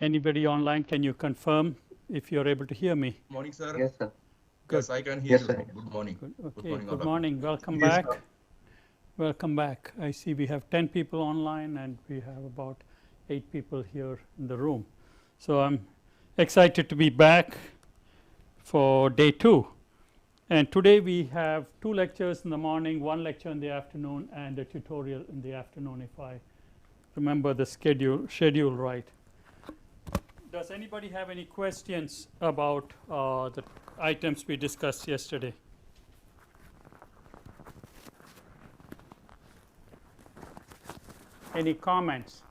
Anybody online, can you confirm if you're able to hear me? Morning, sir. Yes, sir. Good. Yes, I can hear Yes, you. sir. Good morning. Good. Good Okay, morning, all good of you. morning. Welcome Yes, back. sir. Welcome back. I see we have 10 people online and we have about 8 people here in the room. So I'm excited to be back for day 2. And today we have 2 lectures in the morning, 1 lecture in the afternoon, and a tutorial in the afternoon, if I remember the schedule right. Does anybody have any questions about the items we discussed yesterday? Any comments?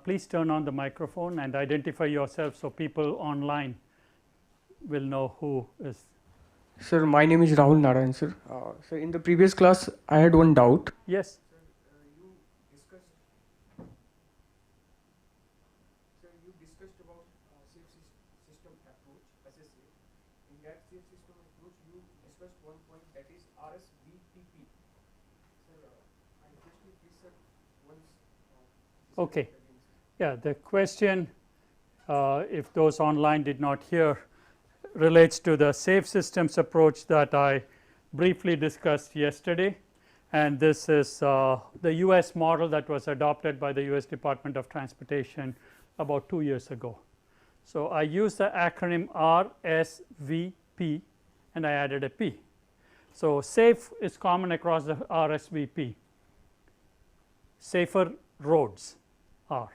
Please turn on the microphone and identify yourself so people online will know who is. Sir, my name is Rahul Narayan, sir. Sir, in the previous class, I had one doubt. Yes. You discussed about safe system approach, SSA. In that safe system approach, you discussed one point, that is RSVPP. Sir, I just need this, sir, once. Okay. Yeah, the question, if those online did not hear, relates to the safe systems approach that I briefly discussed yesterday, and this is the US model that was adopted by the US Department of Transportation about 2 years ago. So I used the acronym RSVP and I added a P. So safe is common across the RSVP. Safer roads are.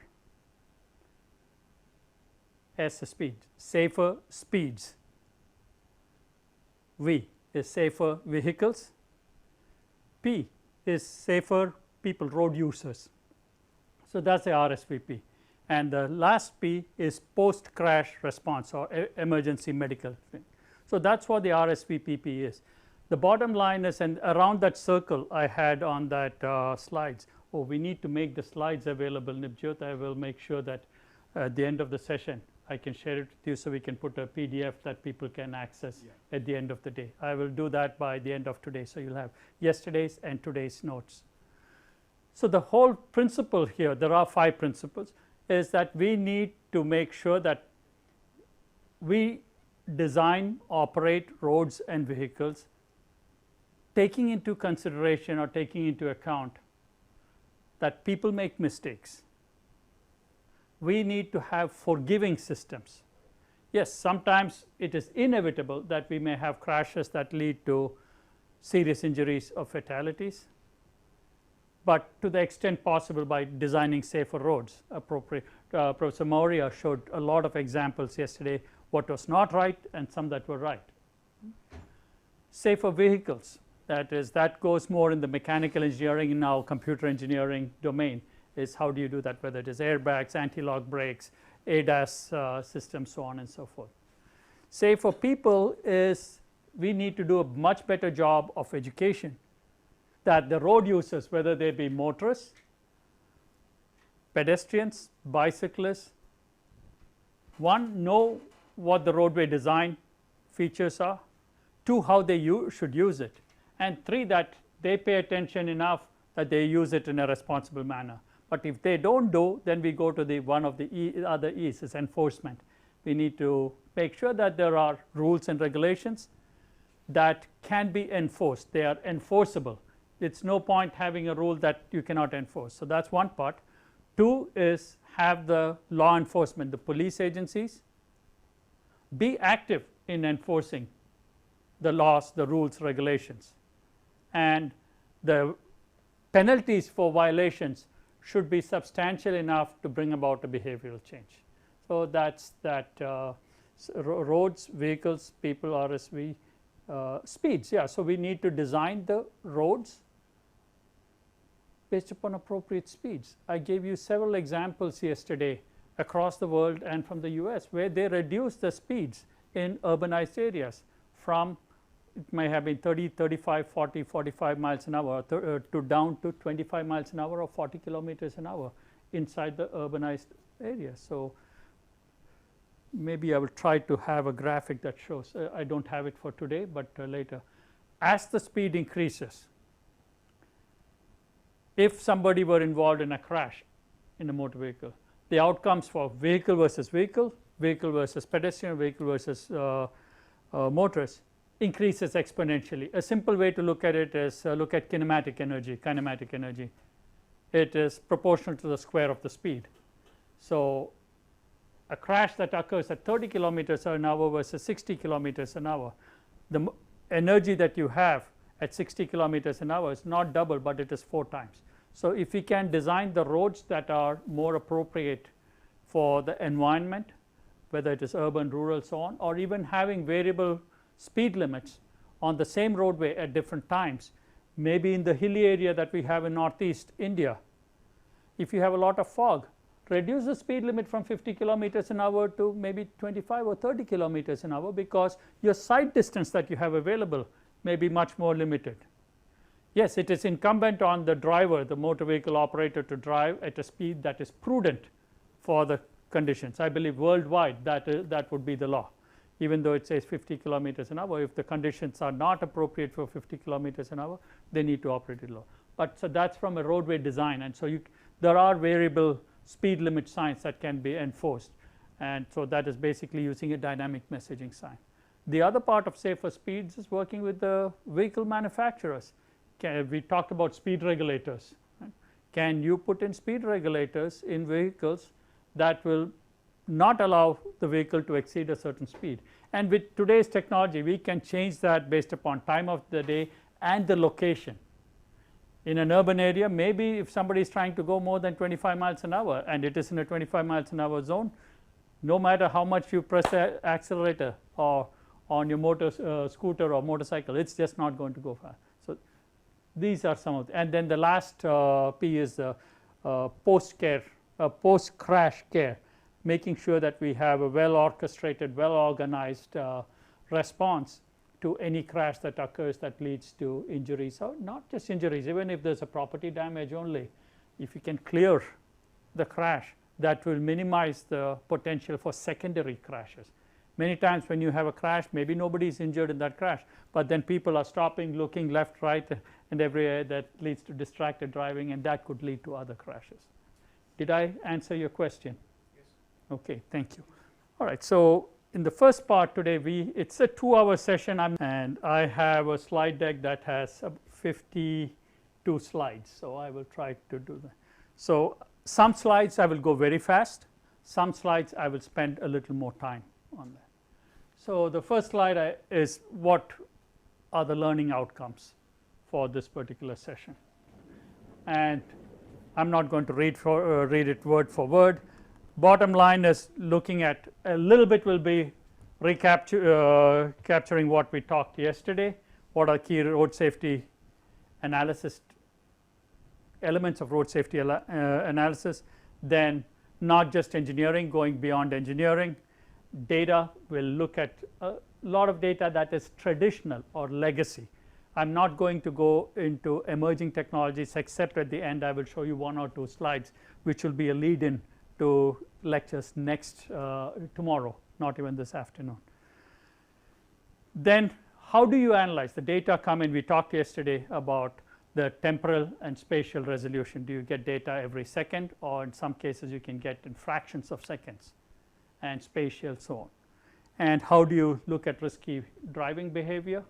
S is speed, safer speeds. V is safer vehicles. P is safer people, road users. So that's the RSVP. And the last P is post crash response or emergency medical thing. So that's what the RSVPP is. The bottom line is, and around that circle I had on that slides. Oh, we need to make the slides available. Nibjot, I will make sure that at the end of the session I can share it with you so we can put a PDF that people can access at the end of the day. I will do that by the end of today. So you'll have yesterday's and today's notes. So the whole principle here, there are 5 principles, is that we need to make sure that we design, operate roads and vehicles taking into consideration or taking into account that people make mistakes. We need to have forgiving systems. Yes, sometimes it is inevitable that we may have crashes that lead to serious injuries or fatalities, but to the extent possible by designing safer roads appropriate. Professor Maurya showed a lot of examples yesterday, what was not right and some that were right. Safer vehicles, that goes more in the mechanical engineering and now computer engineering domain, is how do you do that, whether it is airbags, anti-lock brakes, ADAS systems, so on and so forth. Safer people is we need to do a much better job of education, that the road users, whether they be motorists, pedestrians, bicyclists, one, know what the roadway design features are, 2, how they should use it, and 3, that they pay attention enough that they use it in a responsible manner. But if they don't do, then we go to the one of the other E's, is enforcement. We need to make sure that there are rules and regulations that can be enforced. They are enforceable. It's no point having a rule that you cannot enforce. So that's one part. 2 is have the law enforcement, the police agencies, be active in enforcing the laws, the rules, regulations, and the penalties for violations should be substantial enough to bring about a behavioral change. So that's that. Roads, vehicles, people, RSV, speeds. Yeah, so we need to design the roads based upon appropriate speeds. I gave you several examples yesterday across the world and from the US where they reduce the speeds in urbanized areas from, it may have been 30, 35, 40, 45 miles an hour to down to 25 miles an hour or 40 kilometers an hour inside the urbanized areas. So maybe I will try to have a graphic that shows, I do not have it for today, but later. As the speed increases, if somebody were involved in a crash in a motor vehicle, the outcomes for vehicle versus vehicle, vehicle versus pedestrian, vehicle versus motorist increases exponentially. A simple way to look at it is look at kinematic energy. It is proportional to the square of the speed. So a crash that occurs at 30 kilometers an hour versus 60 kilometers an hour, the energy that you have at 60 kilometers an hour is not double, but it is 4 times. So if we can design the roads that are more appropriate for the environment, whether it is urban, rural, so on, or even having variable speed limits on the same roadway at different times, maybe in the hilly area that we have in northeast India, if you have a lot of fog, reduce the speed limit from 50 kilometers an hour to maybe 25 or 30 kilometers an hour, because your sight distance that you have available may be much more limited. Yes, it is incumbent on the driver, the motor vehicle operator, to drive at a speed that is prudent for the conditions. I believe worldwide that would be the law. Even though it says 50 kilometers an hour, if the conditions are not appropriate for 50 kilometers an hour, they need to operate it low. But so that's from a roadway design, and so there are variable speed limit signs that can be enforced, and so that is basically using a dynamic messaging sign. The other part of safer speeds is working with the vehicle manufacturers. We talked about speed regulators. Right? Can you put in speed regulators in vehicles that will not allow the vehicle to exceed a certain speed? And with today's technology, we can change that based upon time of the day and the location. In an urban area, maybe if somebody is trying to go more than 25 miles an hour and it is in a 25 miles an hour zone, no matter how much you press the accelerator or on your scooter or motorcycle, it's just not going to go fast. So these are some of the, and then the last P is post-crash care, making sure that we have a well orchestrated, well organized response to any crash that occurs that leads to injuries, or not just injuries, even if there's a property damage only. If you can clear the crash, that will minimize the potential for secondary crashes. Many times when you have a crash, maybe nobody is injured in that crash, but then people are stopping, looking left, right, and everywhere. That leads to distracted driving, and that could lead to other crashes. Did I answer your question? Yes. Okay, thank you. All right, so in the first part today, it's a 2-hour session, and I have a slide deck that has 52 slides, so I will try to do that. So some slides I will go very fast, some slides I will spend a little more time on that. So the first slide is what are the learning outcomes for this particular session, and I'm not going to read it word for word. Bottom line is looking at a little bit, will be capturing what we talked yesterday, what are key road safety analysis, elements of road safety analysis, then not just engineering, going beyond engineering. Data, will look at a lot of data that is traditional or legacy. I'm not going to go into emerging technologies, except at the end I will show you 1 or 2 slides which will be a lead-in to lectures next tomorrow, not even this afternoon. Then how do you analyze the data come in? We talked yesterday about the temporal and spatial resolution. Do you get data every second, or in some cases you can get in fractions of seconds, and spatial, so on. And how do you look at risky driving behavior,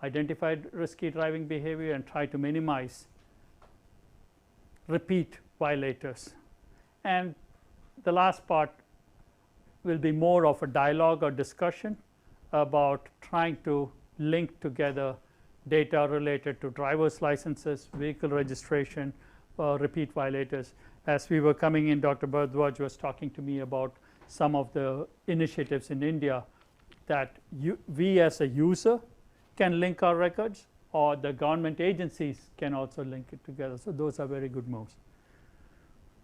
identify risky driving behavior, and try to minimize repeat violators. And the last part will be more of a dialogue or discussion about trying to link together data related to driver's licenses, vehicle registration, repeat violators. As we were coming in, Dr. Bharadwaj was talking to me about some of the initiatives in India that we as a user can link our records, or the government agencies can also link it together. So those are very good moves.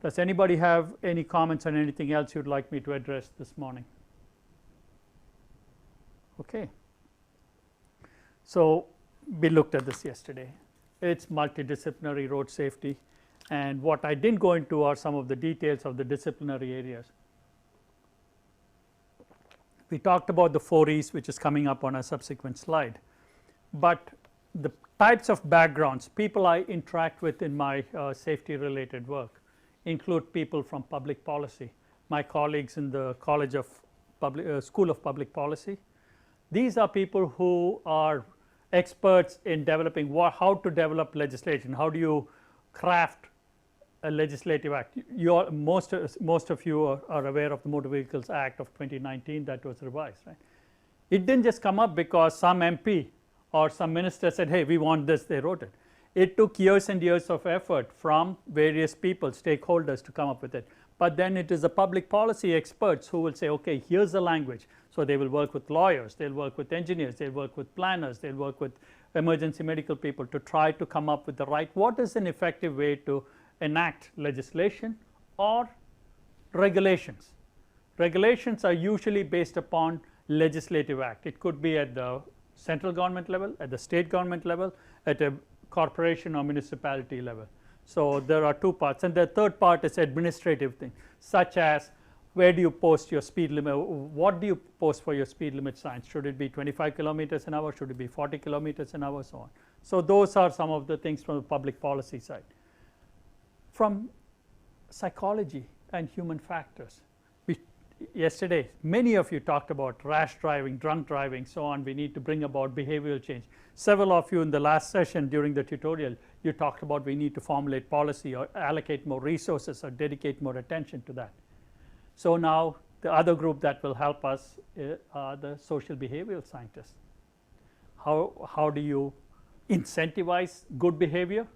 Does anybody have any comments on anything else you'd like me to address this morning? Okay. So we looked at this yesterday. It's multidisciplinary road safety, and what I didn't go into are some of the details of the disciplinary areas. We talked about the 4 E's, which is coming up on a subsequent slide, but the types of backgrounds people I interact with in my safety related work include people from public policy, my colleagues in the School of Public Policy. These are people who are experts in developing how to develop legislation, how do you craft a legislative act. Most of you are aware of the Motor Vehicles Act of 2019 that was revised, right. It didn't just come up because some MP or some minister said, hey, we want this, they wrote it. It took years and years of effort from various people, stakeholders, to come up with it. But then it is the public policy experts who will say, okay, here's the language. So they will work with lawyers, they'll work with engineers, they'll work with planners, they'll work with emergency medical people to try to come up with the right, what is an effective way to enact legislation or regulations. Regulations are usually based upon legislative act. It could be at the central government level, at the state government level, at a corporation or municipality level. So there are 2 parts, and the third part is administrative thing, such as where do you post your speed limit, what do you post for your speed limit signs, should it be 25 kilometers an hour, should it be 40 kilometers an hour, so on. So those are some of the things from the public policy side. From psychology and human factors, yesterday many of you talked about rash driving, drunk driving, so on. We need to bring about behavioral change. Several of you in the last session during the tutorial, you talked about we need to formulate policy or allocate more resources or dedicate more attention to that. So now the other group that will help us are the social behavioral scientists. How do you incentivize good behavior?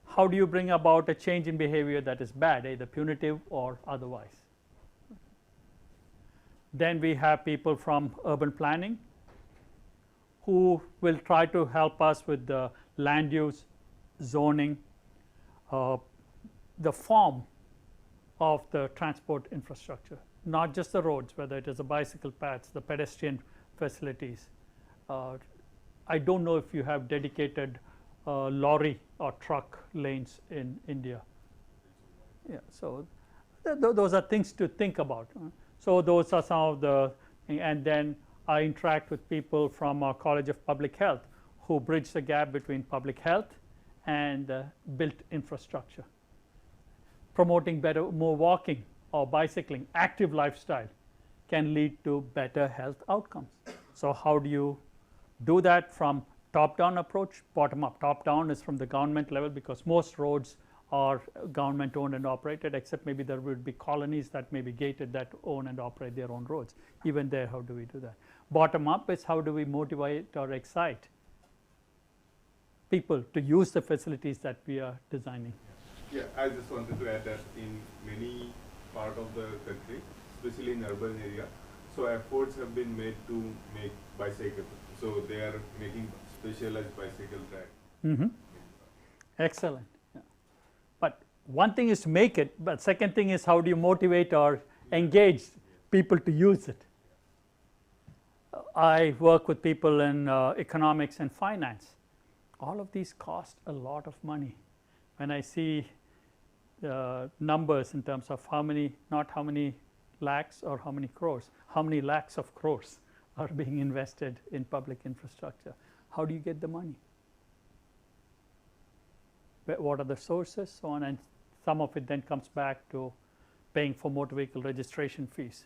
How do you bring about a change in behavior that is bad, either punitive or otherwise? Then we have people from urban planning who will try to help us with the land use, zoning, the form of the transport infrastructure, not just the roads, whether it is the bicycle paths, the pedestrian facilities. I don't know if you have dedicated lorry or truck lanes in India. Yeah, so those are things to think about. So those are some of the, and then I interact with people from our College of Public Health who bridge the gap between public health and built infrastructure. Promoting more walking or bicycling, active lifestyle can lead to better health outcomes. So how do you do that from top-down approach, bottom-up? Top-down is from the government level because most roads are government owned and operated, except maybe there would be colonies that may be gated that own and operate their own roads. Even there, how do we do that? Bottom up is how do we motivate or excite people to use the facilities that we are designing. Yeah, I just wanted to add that in many part of the country, especially in urban area, so efforts have been made to make bicycle. So they are making specialized bicycle track. Mm-hmm. Excellent. But one thing is to make it, but second thing is how do you motivate or engage people to use it. I work with people in economics and finance. All of these cost a lot of money. When I see numbers in terms of how many, not how many lakhs or how many crores, how many lakhs of crores are being invested in public infrastructure. How do you get the money? What are the sources, so on, and some of it then comes back to paying for motor vehicle registration fees,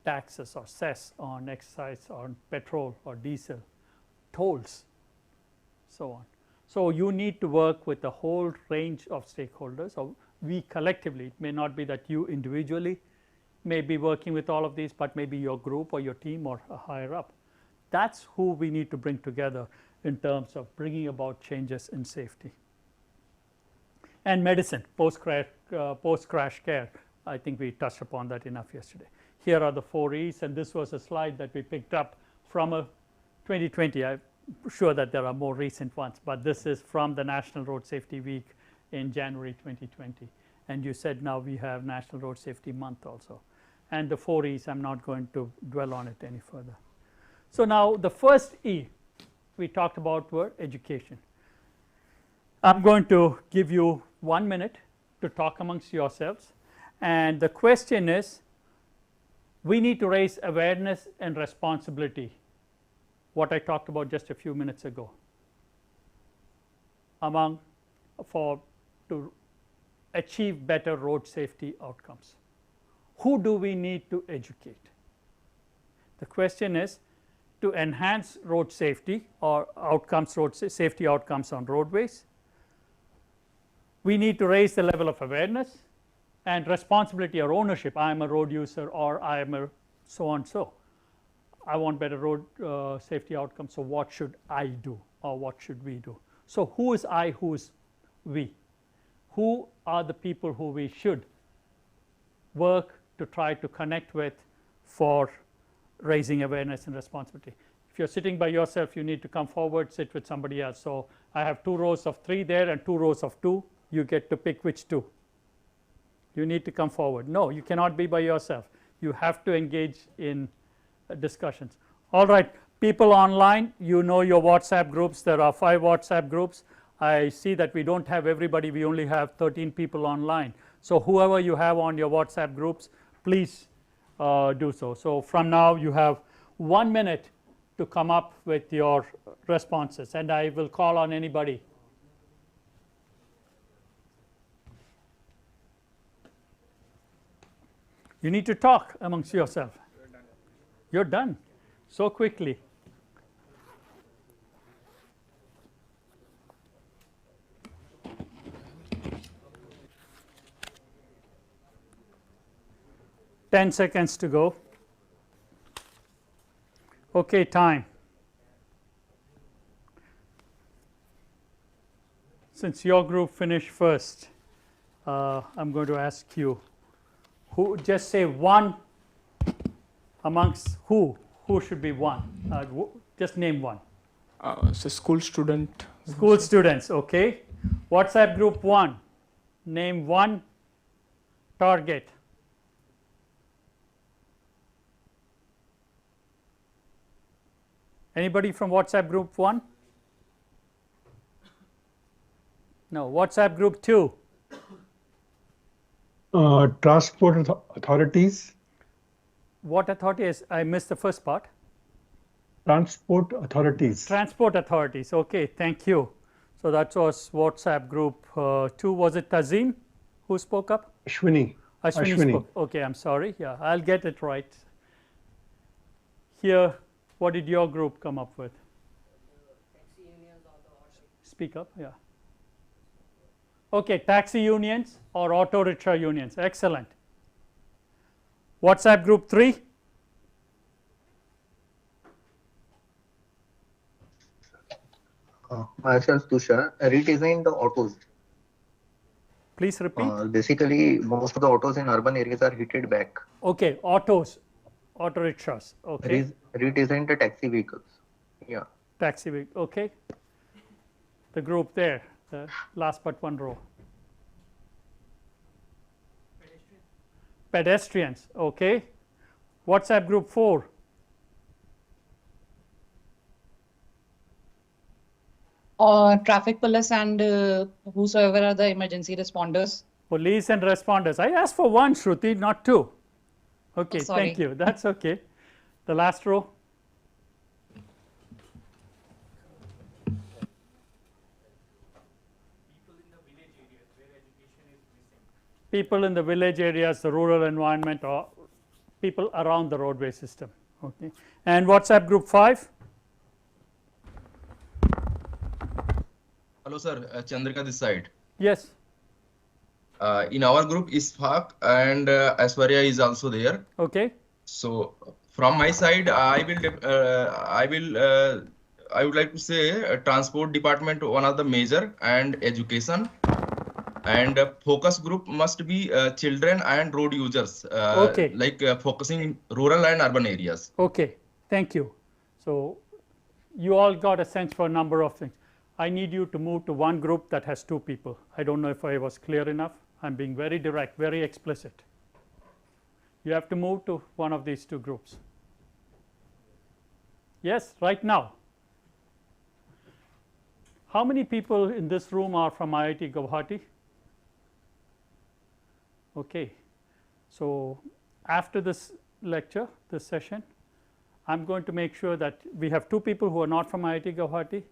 taxes or cess on excise, on petrol or diesel, tolls, so on. So you need to work with a whole range of stakeholders, or we collectively. It may not be that you individually may be working with all of these, but maybe your group or your team or higher up. That's who we need to bring together in terms of bringing about changes in safety. And medicine, post-crash care, I think we touched upon that enough yesterday. Here are the 4 E's, and this was a slide that we picked up from a 2020. I'm sure that there are more recent ones, but this is from the National Road Safety Week in January 2020. And you said now we have National Road Safety Month also. And the 4 E's, I'm not going to dwell on it any further. So now the first E we talked about were education. I'm going to give you 1 minute to talk amongst yourselves, and the question is, we need to raise awareness and responsibility, what I talked about just a few minutes ago, to achieve better road safety outcomes. Who do we need to educate? The question is, to enhance road safety or safety outcomes on roadways, we need to raise the level of awareness and responsibility or ownership. I am a road user, or I am a so and so. I want better road safety outcomes, so what should I do, or what should we do? So who is I, who is we? Who are the people who we should work to try to connect with for raising awareness and responsibility? If you are sitting by yourself, you need to come forward, sit with somebody else. So I have 2 rows of 3 there and 2 rows of 2. You get to pick which 2. You need to come forward. No, you cannot be by yourself. You have to engage in discussions. All right, people online, you know your WhatsApp groups. There are 5 WhatsApp groups. I see that we don't have everybody. We only have 13 people online. So whoever you have on your WhatsApp groups, please do so. So from now you have 1 minute to come up with your responses, and I will call on anybody. You need to talk amongst yourself. You're done so quickly. Ten seconds to go. Okay, time. Since your group finished first, I'm going to ask you, who just say one amongst who should be one, just name one. So school student. School students, okay. WhatsApp group 1, name one target. Anybody from WhatsApp group 1? No. WhatsApp group 2? Transport authorities. What authorities? I missed the first part. Transport authorities. Transport authorities, okay, thank you. So that was WhatsApp group 2. Was it Tazim who spoke up? Ashwini. Ashwini spoke. Okay, I'm sorry. Yeah, I'll get it right. Here, what did your group come up with? Taxi unions or the auto. Speak up, yeah. Okay, taxi unions or auto rickshaw unions. Excellent. WhatsApp group 3? Myself, Tushar, redesign the autos. Please repeat. Basically, most of the autos in urban areas are heated back. Okay, autos, auto rickshaws. Okay. Redesign the taxi vehicles. Yeah. Taxi vehicle. Okay. The group there, the last but one row. Pedestrians. Okay. WhatsApp group 4? Traffic police and whosoever are the emergency responders. Police and responders. I asked for 1, Shruti, not 2. Okay, thank you. That's okay. The last row. People in the village areas, the rural environment, or people around the roadway system. Okay. And WhatsApp group 5? Hello sir, Chandrika this side. Yes. In our group Isfaq and Aswarya is also there. Okay. So from my side, I would like to say transport department one of the major, and education, and focus group must be children and road users. Okay. Like focusing in rural and urban areas. Okay. Thank you. So you all got a sense for a number of things. I need you to move to one group that has 2 people. I don't know if I was clear enough. I'm being very direct, very explicit. You have to move to one of these 2 groups. Yes, right now. How many people in this room are from IIT Guwahati? Okay. So after this lecture, this session. I am going to make sure that we have 2 people who are not from IIT Guwahati.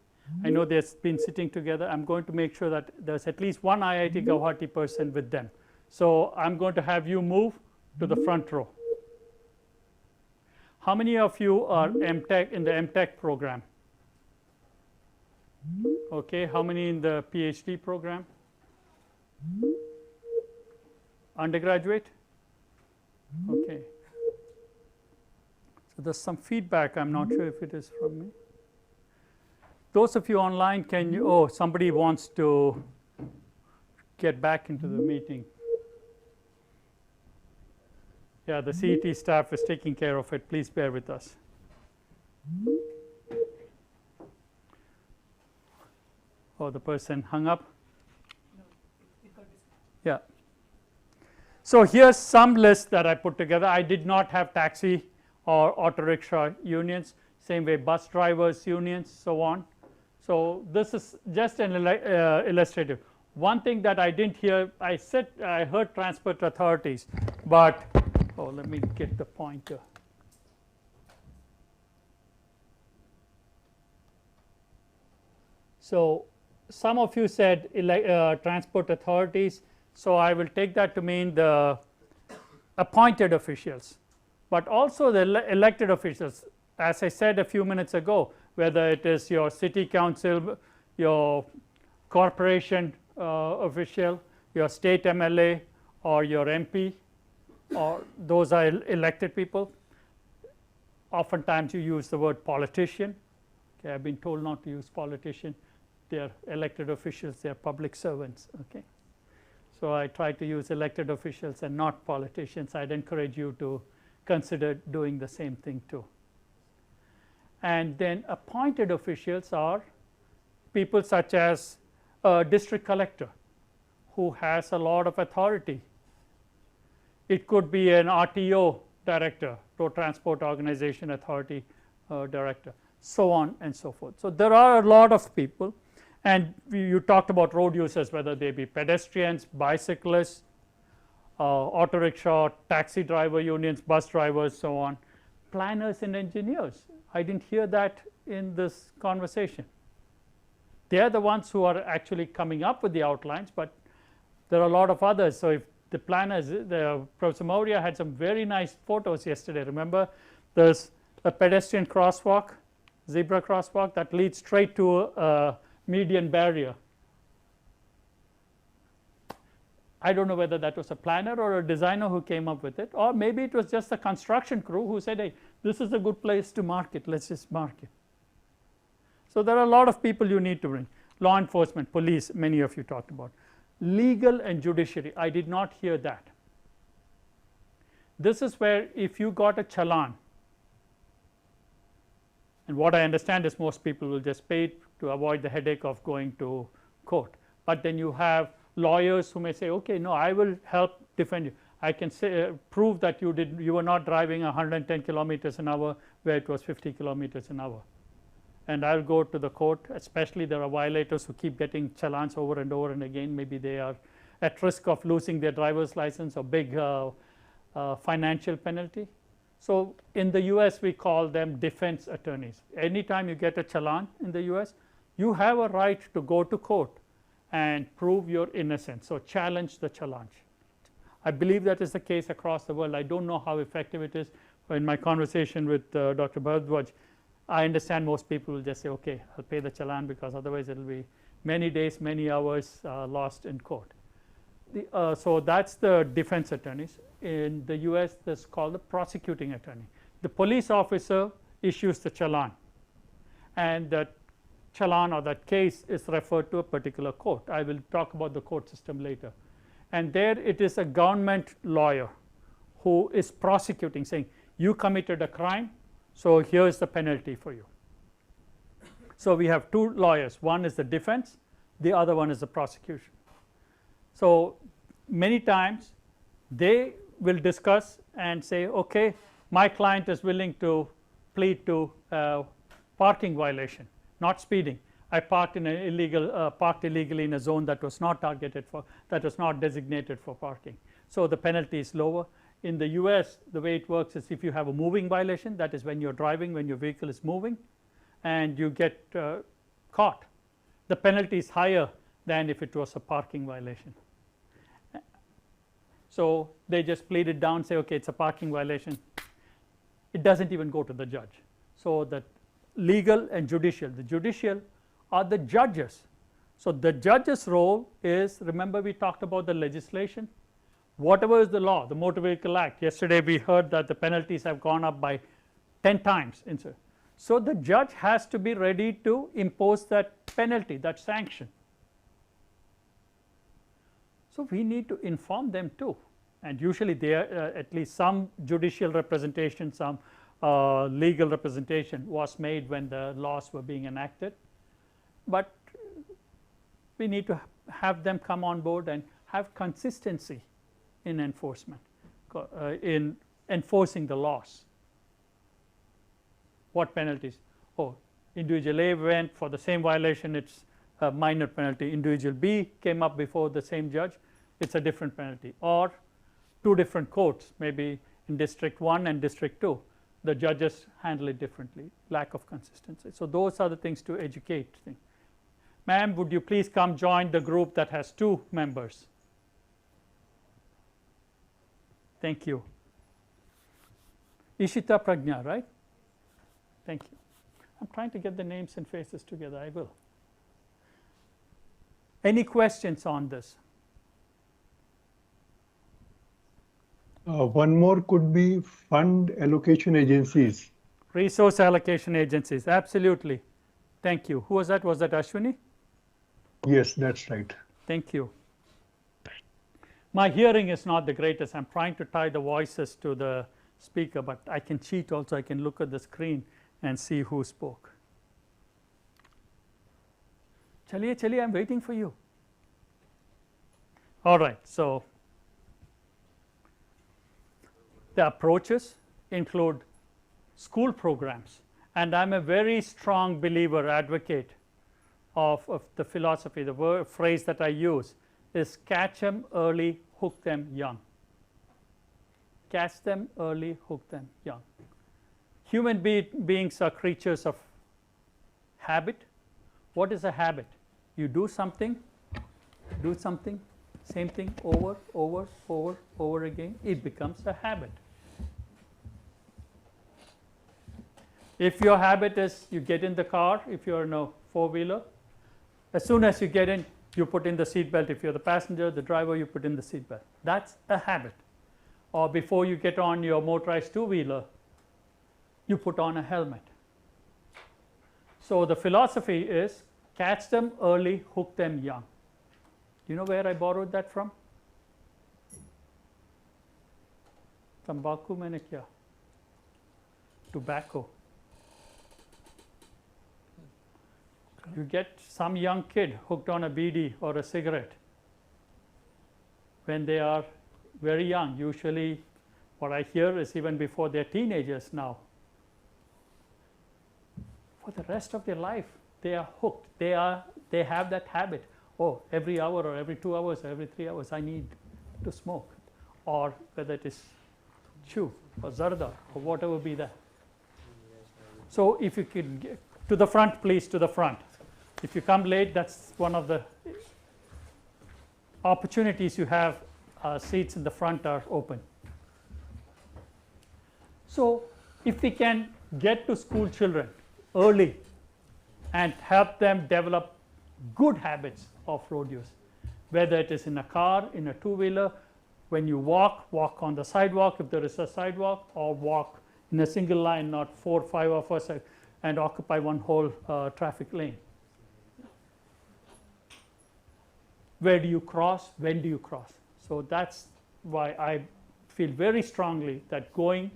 I know they have been sitting together. I am going to make sure that there is at least one IIT Guwahati person with them. So, I am going to have you move to the front row. How many of you are MTech in the MTech program? Okay, how many in the PhD program? Undergraduate? Okay. So, there is some feedback, I am not sure if it is from me. Those of you online, can you, oh, somebody wants to get back into the meeting. Yeah, the CET staff is taking care of it, please bear with us. Oh, the person hung up? Yeah. So, here's some list that I put together. I did not have taxi or auto rickshaw unions, same way bus drivers unions, so on. So, this is just an illustrative. One thing that I didn't hear, I heard transport authorities, but oh, let me get the pointer. So, some of you said transport authorities, so I will take that to mean the appointed officials, but also the elected officials. As I said a few minutes ago, whether it is your city council, your corporation official, your state MLA or your MP, or those are elected people. Oftentimes you use the word politician. Okay, I have been told not to use politician. They are elected officials, they are public servants. Okay. So, I try to use elected officials and not politicians. I would encourage you to consider doing the same thing too. And then appointed officials are people such as a district collector who has a lot of authority. It could be an RTO director, Road Transport Organization Authority director, so on and so forth. So, there are a lot of people, and you talked about road users, whether they be pedestrians, bicyclists, auto rickshaw, taxi driver unions, bus drivers, so on, planners and engineers. I didn't hear that in this conversation. They are the ones who are actually coming up with the outlines, but there are a lot of others. So, if the planners, Professor Maurya had some very nice photos yesterday. Remember, there is a pedestrian crosswalk, zebra crosswalk that leads straight to a median barrier. I don't know whether that was a planner or a designer who came up with it, or maybe it was just a construction crew who said, hey, this is a good place to mark it, let us just mark it. So, there are a lot of people you need to bring. Law enforcement, police, many of you talked about. Legal and judiciary, I did not hear that. This is where if you got a challan, and what I understand is most people will just pay it to avoid the headache of going to court, but then you have lawyers who may say, okay, no, I will help defend you. I can say prove that you were not driving 110 kilometers an hour where it was 50 kilometers an hour, and I will go to the court. Especially there are violators who keep getting challans over and over and again. Maybe they are at risk of losing their driver's license or big financial penalty. So, in the US we call them defense attorneys. Anytime you get a challan in the US, you have a right to go to court and prove your innocence. So, challenge the challan. I believe that is the case across the world. I do not know how effective it is. In my conversation with Dr. Bharadwaj, I understand most people will just say, okay, I will pay the challan because otherwise it will be many days, many hours lost in court. So, that is the defense attorneys. In the US, this is called the prosecuting attorney. The police officer issues the challan, and that challan or that case is referred to a particular court. I will talk about the court system later. And there it is a government lawyer who is prosecuting, saying you committed a crime, so here is the penalty for you. So, we have 2 lawyers, one is the defense, the other one is the prosecution. So, many times they will discuss and say, okay, my client is willing to plead to parking violation, not speeding. I parked in an parked illegally in a zone that was not targeted for, that was not designated for parking. So, the penalty is lower. in the US the way it works is if you have a moving violation, that is when you're driving, when your vehicle is moving and you get caught, the penalty is higher than if it was a parking violation. So they just plead it down, say okay, it's a parking violation. It doesn't even go to the judge. So the legal and judicial, the judicial are the judges. So the judge's role is, remember we talked about the legislation, whatever is the law, the Motor Vehicle Act. Yesterday we heard that the penalties have gone up by 10 times. So the judge has to be ready to impose that penalty, that sanction. So we need to inform them too, and usually there at least some judicial representation, some legal representation was made when the laws were being enacted, but we need to have them come on board and have consistency in enforcement, in enforcing the laws. What penalties? Oh, individual A went for the same violation, it's a minor penalty. Individual B came up before the same judge, it's a different penalty. Or two different courts, maybe in District 1 and District 2, the judges handle it differently, lack of consistency. So those are the things to educate. Ma'am, would you please come join the group that has 2 members? Thank you. Ishita Pragna, right? Thank you. I'm trying to get the names and faces together. I will. Any questions on this? One more could be fund allocation agencies. Resource allocation agencies, absolutely. Thank you. Who was that? Was that Ashwini? Yes, that's right. Thank you. My hearing is not the greatest. I'm trying to tie the voices to the speaker, but I can cheat also. I can look at the screen and see who spoke. Chaliye, chaliye, I'm waiting for you. All right, so the approaches include school programs, and I'm a very strong believer, advocate of the philosophy. The phrase that I use is catch them early, hook them young. Catch them early, hook them young. Human beings are creatures of habit. What is a habit? You do something, same thing over again, it becomes a habit. If your habit is you get in the car, if you're in a four-wheeler, as soon as you get in, you put in the seat belt. If you're the passenger, the driver, you put in the seat belt. That's a habit. Or before you get on your motorized two-wheeler, you put on a helmet. So the philosophy is catch them early, hook them young. Do you know where I borrowed that from? Tambaku maine kya? Tobacco. You get some young kid hooked on a BD or a cigarette when they are very young. Usually what I hear is even before they're teenagers now. For the rest of their life, they are hooked. They have that habit. Oh, every hour or every 2 hours or every 3 hours I need to smoke, or whether it is chew or zarda or whatever be that. So if you could get to the front, please, to the front. If you come late, that's one of the opportunities you have. Seats in the front are open. So if we can get to school children early and help them develop good habits of road use, whether it is in a car, in a two-wheeler, when you walk on the sidewalk if there is a sidewalk, or walk in a single line, not 4 or 5 of us, and occupy one whole traffic lane. Where do you cross? When do you cross? So that's why I feel very strongly that going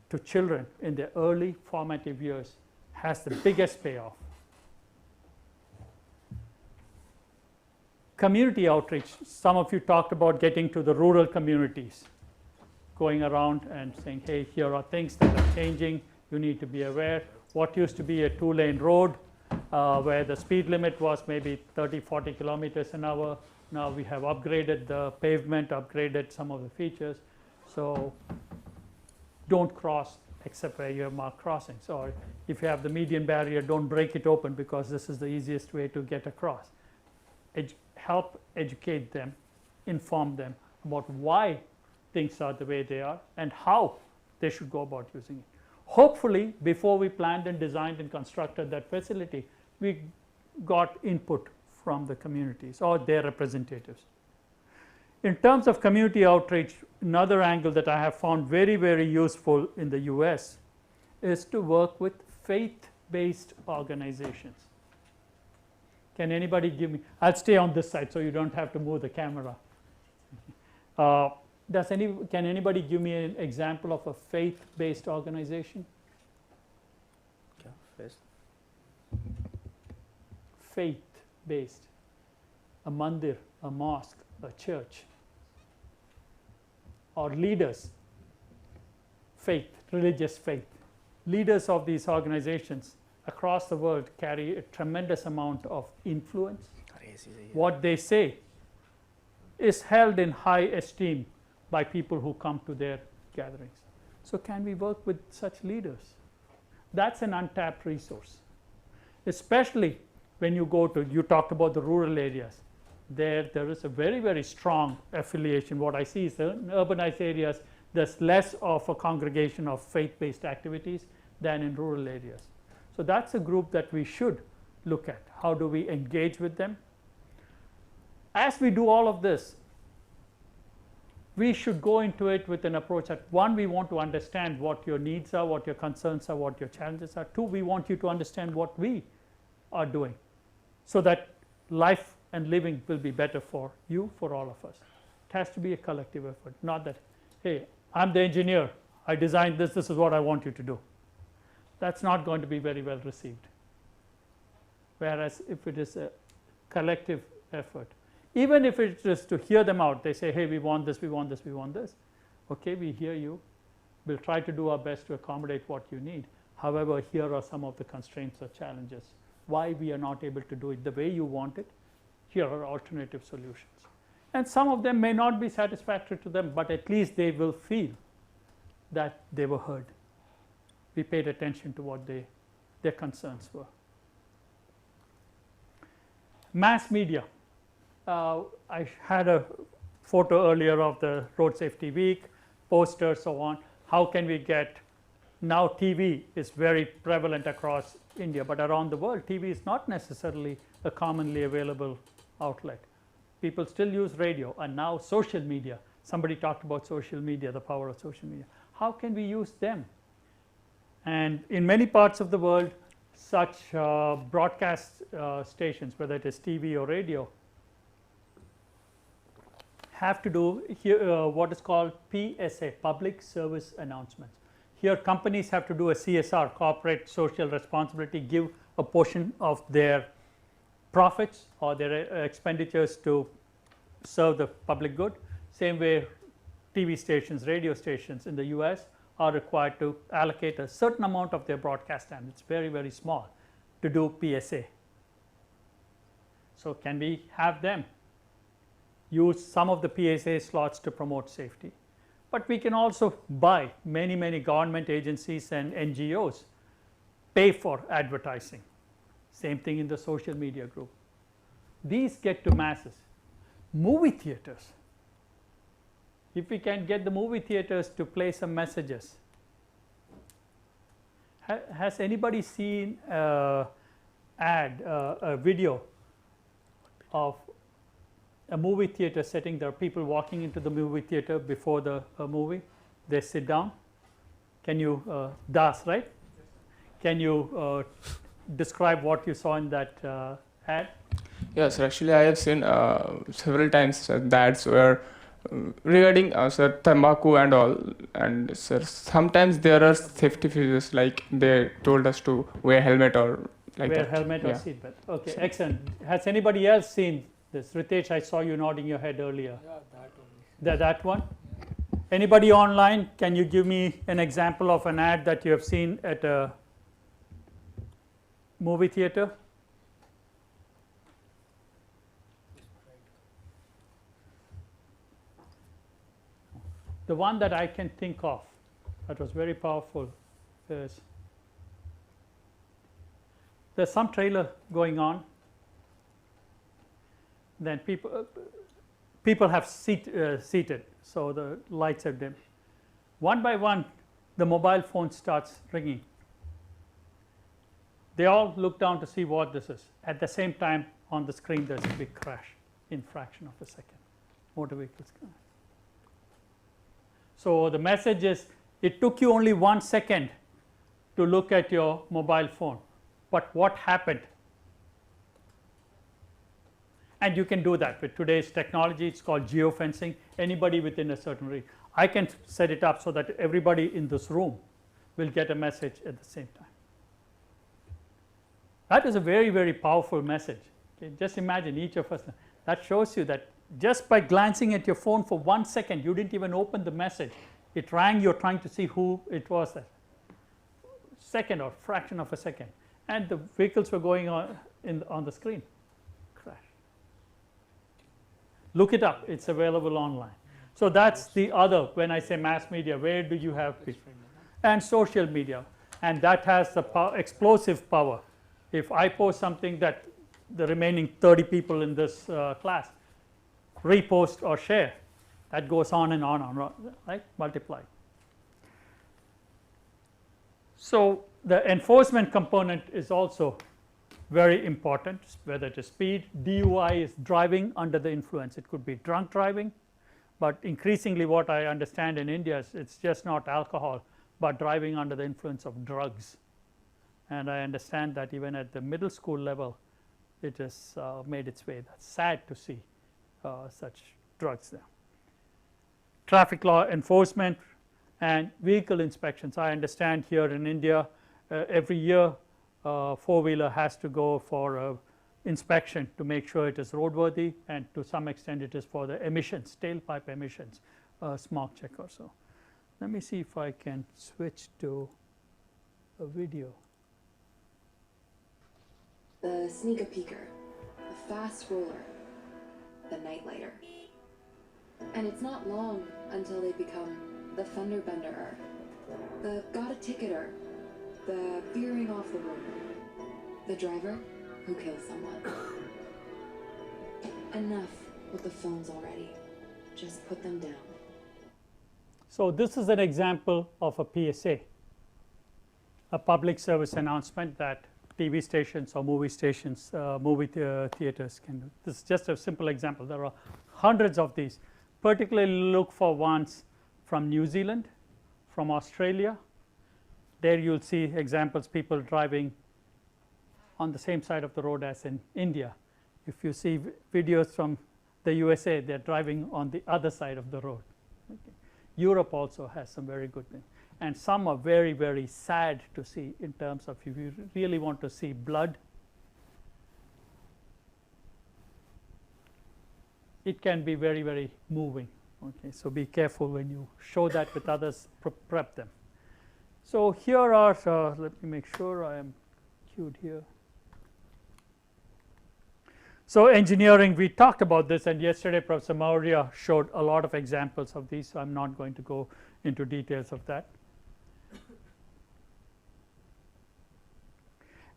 to children in their early formative years has the biggest payoff. Community outreach. Some of you talked about getting to the rural communities, going around and saying, hey, here are things that are changing, you need to be aware. What used to be a 2-lane road where the speed limit was maybe 30-40 kilometers an hour, now we have upgraded the pavement, upgraded some of the features. So don't cross except where you have marked crossings, or if you have the median barrier, don't break it open because this is the easiest way to get across. Help educate them, inform them about why things are the way they are and how they should go about using it. Hopefully, before we planned and designed and constructed that facility, we got input from the communities or their representatives. In terms of community outreach, another angle that I have found very, very useful in the US is to work with faith-based organizations. Can anybody give me, I'll stay on this side so you don't have to move the camera. Can anybody give me an example of a faith-based organization? Faith-based. A mandir, a mosque, a church. Or leaders, faith, religious faith. Leaders of these organizations across the world carry a tremendous amount of influence. What they say is held in high esteem by people who come to their gatherings. So can we work with such leaders? That's an untapped resource, especially when you go to, you talked about the rural areas. There is a very, very strong affiliation. What I see is in urbanized areas, there's less of a congregation of faith-based activities than in rural areas. So that's a group that we should look at. How do we engage with them? As we do all of this, we should go into it with an approach that, one, we want to understand what your needs are, what your concerns are, what your challenges are. Two, we want you to understand what we are doing so that life and living will be better for you, for all of us. It has to be a collective effort, not that, hey, I'm the engineer, I designed this, this is what I want you to do. That's not going to be very well received. Whereas if it is a collective effort, even if it's just to hear them out, they say, hey, we want this, we want this, we want this. Okay, we hear you. We'll try to do our best to accommodate what you need. However, here are some of the constraints or challenges. Why we are not able to do it the way you want it. Here are alternative solutions. And some of them may not be satisfactory to them, but at least they will feel that they were heard. We paid attention to what their concerns were. Mass media. I had a photo earlier of the Road Safety Week, posters, so on. How can we get, now TV is very prevalent across India, but around the world, TV is not necessarily a commonly available outlet. People still use radio, and now social media. Somebody talked about social media, the power of social media. How can we use them? And in many parts of the world, such broadcast stations, whether it is TV or radio, have to do here, what is called PSA, public service announcements. Here companies have to do a CSR, corporate social responsibility, give a portion of their profits or their expenditures to serve the public good. Same way TV stations, radio stations in the US are required to allocate a certain amount of their broadcast time. It's very, very small to do PSA. So can we have them use some of the PSA slots to promote safety? But we can also buy, many government agencies and NGOs pay for advertising. Same thing in the social media group. These get to masses. Movie theaters. If we can get the movie theaters to play some messages. Has anybody seen a video of a movie theater setting? There are people walking into the movie theater before the movie. They sit down. Can you, Das, right? Can you describe what you saw in that ad? Yes, actually I have seen several times ads where regarding sir, tobacco and all, and sir, sometimes there are safety features like they told us to wear helmet or like wear that. helmet or Yeah. seatbelt. Okay, excellent. Has anybody else seen this? Ritesh, I saw you nodding your head earlier. Yeah, that only. That one? Anybody online, can you give me an example of an ad that you have seen at a movie theater? The one that I can think of that was very powerful is there's some trailer going on, then people have seated, so the lights are dim. One by one, the mobile phone starts ringing. They all look down to see what this is. At the same time, on the screen, there's a big crash in fraction of a second. Motor vehicles crash. So the message is, it took you only 1 second to look at your mobile phone, but what happened? And you can do that with today's technology. It's called geofencing. Anybody within a certain range, I can set it up so that everybody in this room will get a message at the same time. That is a very, very powerful message. Okay, just imagine each of us. That shows you that just by glancing at your phone for 1 second, you didn't even open the message. It rang, you're trying to see who it was, that second or fraction of a second. And the vehicles were going on the screen. Crash. Look it up, it's available online. So that's the other, when I say mass media, where do you have people? And social media. And that has the explosive power. If I post something that the remaining 30 people in this class repost or share, that goes on and on, right? Multiply. So the enforcement component is also very important, whether it is speed. DUI is driving under the influence. It could be drunk driving, but increasingly what I understand in India is it's just not alcohol, but driving under the influence of drugs. And I understand that even at the middle school level, it has made its way. That's sad to see such drugs there. Traffic law enforcement and vehicle inspections. I understand here in India, every year four-wheeler has to go for inspection to make sure it is roadworthy, and to some extent it is for the emissions, tailpipe emissions, smog check or so. Let me see if I can switch to a video. The sneaker peeker, the fast roller, the nightlighter. And it's not long until they become the fender benderer, the got a ticketer, the veering off the road, the driver who kills someone. Enough with the phones already. Just put them down. So this is an example of a PSA, a public service announcement that TV stations or movie stations, movie theaters can do. This is just a simple example. There are hundreds of these. Particularly look for ones from New Zealand, from Australia. There you'll see examples, people driving on the same side of the road as in India. If you see videos from the USA, they're driving on the other side of the road. Okay. Europe also has some very good things. And some are very, very sad to see in terms of if you really want to see blood, it can be very, very moving. Okay, so be careful when you show that with others, prep them. So here are, let me make sure I am cued here. So engineering, we talked about this, and yesterday Professor Maurya showed a lot of examples of these, so I'm not going to go into details of that.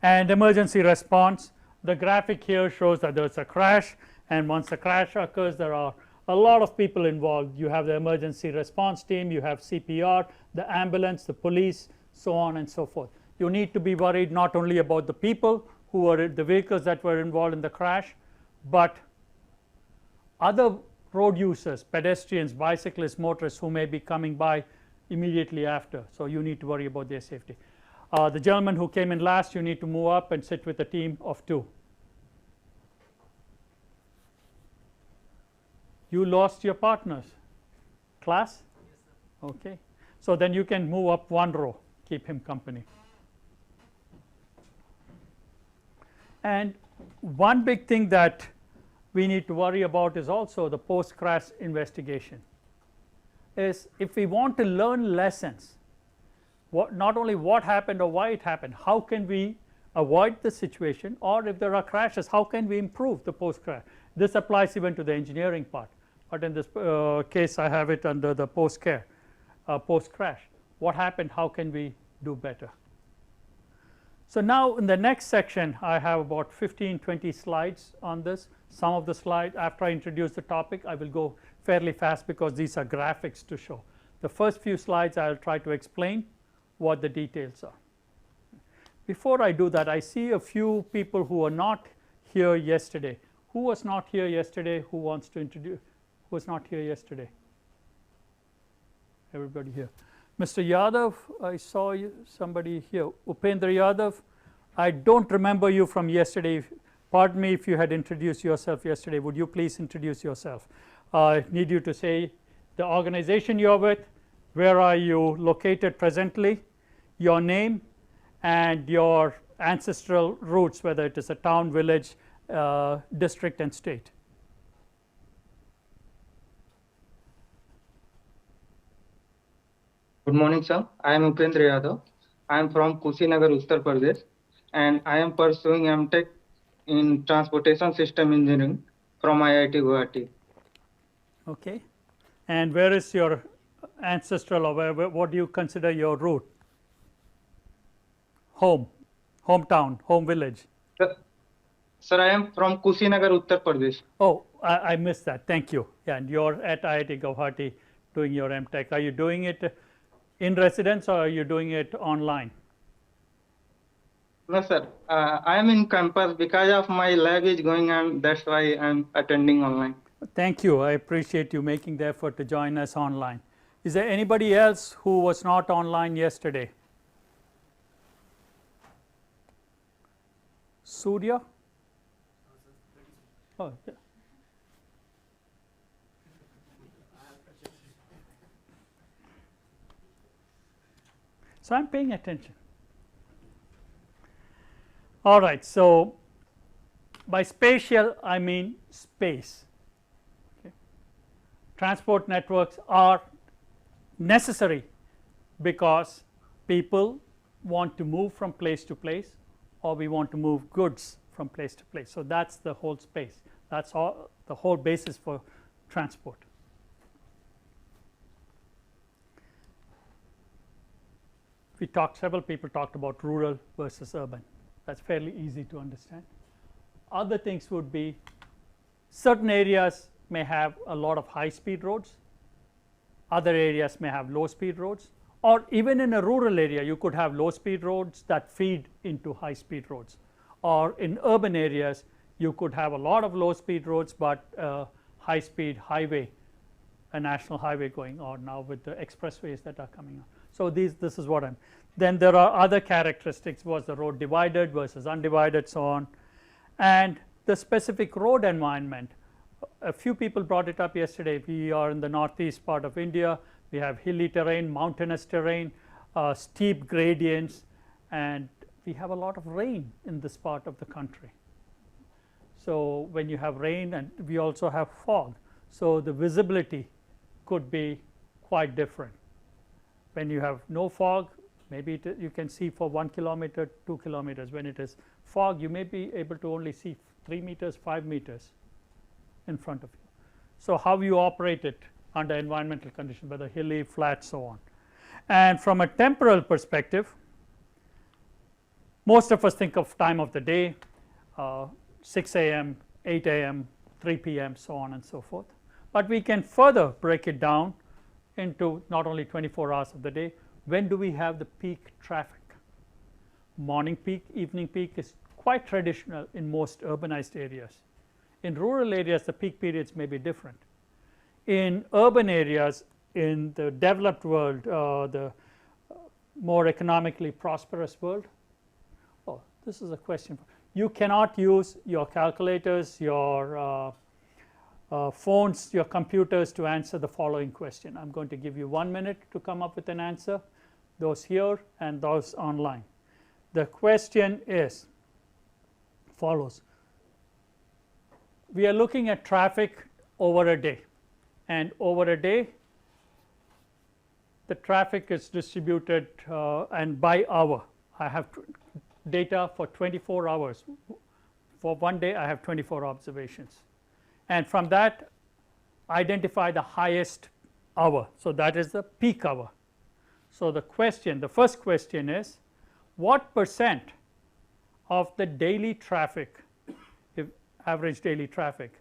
And emergency response, the graphic here shows that there's a crash, and once a crash occurs, there are a lot of people involved. You have the emergency response team, you have CPR, the ambulance, the police, so on and so forth. You need to be worried not only about the people who were the vehicles that were involved in the crash, but other road users, pedestrians, bicyclists, motorists who may be coming by immediately after. So you need to worry about their safety. The gentleman who came in last, you need to move up and sit with a team of 2. You lost your partners. Class? Okay. So then you can move up 1 row, keep him company. And one big thing that we need to worry about is also the post-crash investigation. Is if we want to learn lessons, not only what happened or why it happened, how can we avoid the situation, or if there are crashes, how can we improve the post-crash? This applies even to the engineering part. but in this case I have it under the post care, post crash. What happened? How can we do better? So now in the next section I have about 15-20 slides on this. Some of the slides, after I introduce the topic, I will go fairly fast because these are graphics to show. The first few slides I will try to explain what the details are. Before I do that, I see a few people who are not here yesterday. Who was not here yesterday? Who wants to introduce? Who was not here yesterday? Everybody here. Mr. Yadav, I saw you, somebody here. Upendra Yadav, I don't remember you from yesterday. Pardon me if you had introduced yourself yesterday. Would you please introduce yourself? I need you to say the organization you are with, where are you located presently, your name, and your ancestral roots, whether it is a town, village, district, and state. Good morning, sir. I am Upendra Yadav. I am from Kushinagar, Uttar Pradesh, and I am pursuing MTech in Transportation System Engineering from IIT Guwahati. Okay. And where is your ancestral, or what do you consider your root? Home, hometown, home village. Sir, I am from Kushinagar, Uttar Pradesh. Oh, I missed that. Thank you. Yeah, and you're at IIT Guwahati doing your MTech. Are you doing it in residence or are you doing it online? No, sir. I am in campus because of my lab is going on. That's why I am attending online. Thank you. I appreciate you making the effort to join us online. Is there anybody else who was not online yesterday? Surya? Oh, yeah. So I'm paying attention. All right. So by spatial, I mean space. Okay. Transport networks are necessary because people want to move from place to place, or we want to move goods from place to place. So that's the whole space. That's all, the whole basis for transport. We talked, several people talked about rural versus urban. That's fairly easy to understand. Other things would be certain areas may have a lot of high speed roads, other areas may have low speed roads, or even in a rural area you could have low speed roads that feed into high speed roads, or in urban areas you could have a lot of low speed roads but high speed highway, a national highway going on now with the expressways that are coming on. So this is what I'm. Then there are other characteristics. Was the road divided versus undivided, so on, and the specific road environment. A few people brought it up yesterday. We are in the northeast part of India. We have hilly terrain, mountainous terrain, steep gradients, and we have a lot of rain in this part of the country. So when you have rain, and we also have fog, so the visibility could be quite different. When you have no fog, maybe you can see for 1 kilometer, 2 kilometers. When it is fog, you may be able to only see 3 meters, 5 meters in front of you. So how you operate it under environmental conditions, whether hilly, flat, so on. And from a temporal perspective, most of us think of time of the day, 6 a.m., 8 a.m., 3 p.m., so on and so forth. But we can further break it down into not only 24 hours of the day. When do we have the peak traffic? Morning peak, evening peak is quite traditional in most urbanized areas. In rural areas, the peak periods may be different. In urban areas, in the developed world, the more economically prosperous world, oh, this is a question. You cannot use your calculators, your phones, your computers to answer the following question. I'm going to give you 1 minute to come up with an answer, those here and those online. The question is follows. We are looking at traffic over a day, and over a day the traffic is distributed and by hour. I have data for 24 hours. For one day I have 24 observations, and from that identify the highest hour. So, that is the peak hour. So, the first question is, what percent of the daily traffic, if average daily traffic,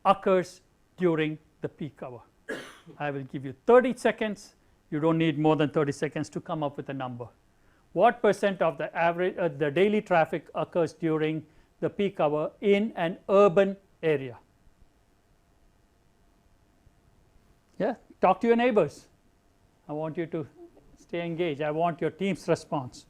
occurs during the peak hour? I will give you 30 seconds. You do not need more than 30 seconds to come up with a number. What percent of the average the daily traffic occurs during the peak hour in an urban area? Yeah, talk to your neighbors. I want you to stay engaged. I want your team's response.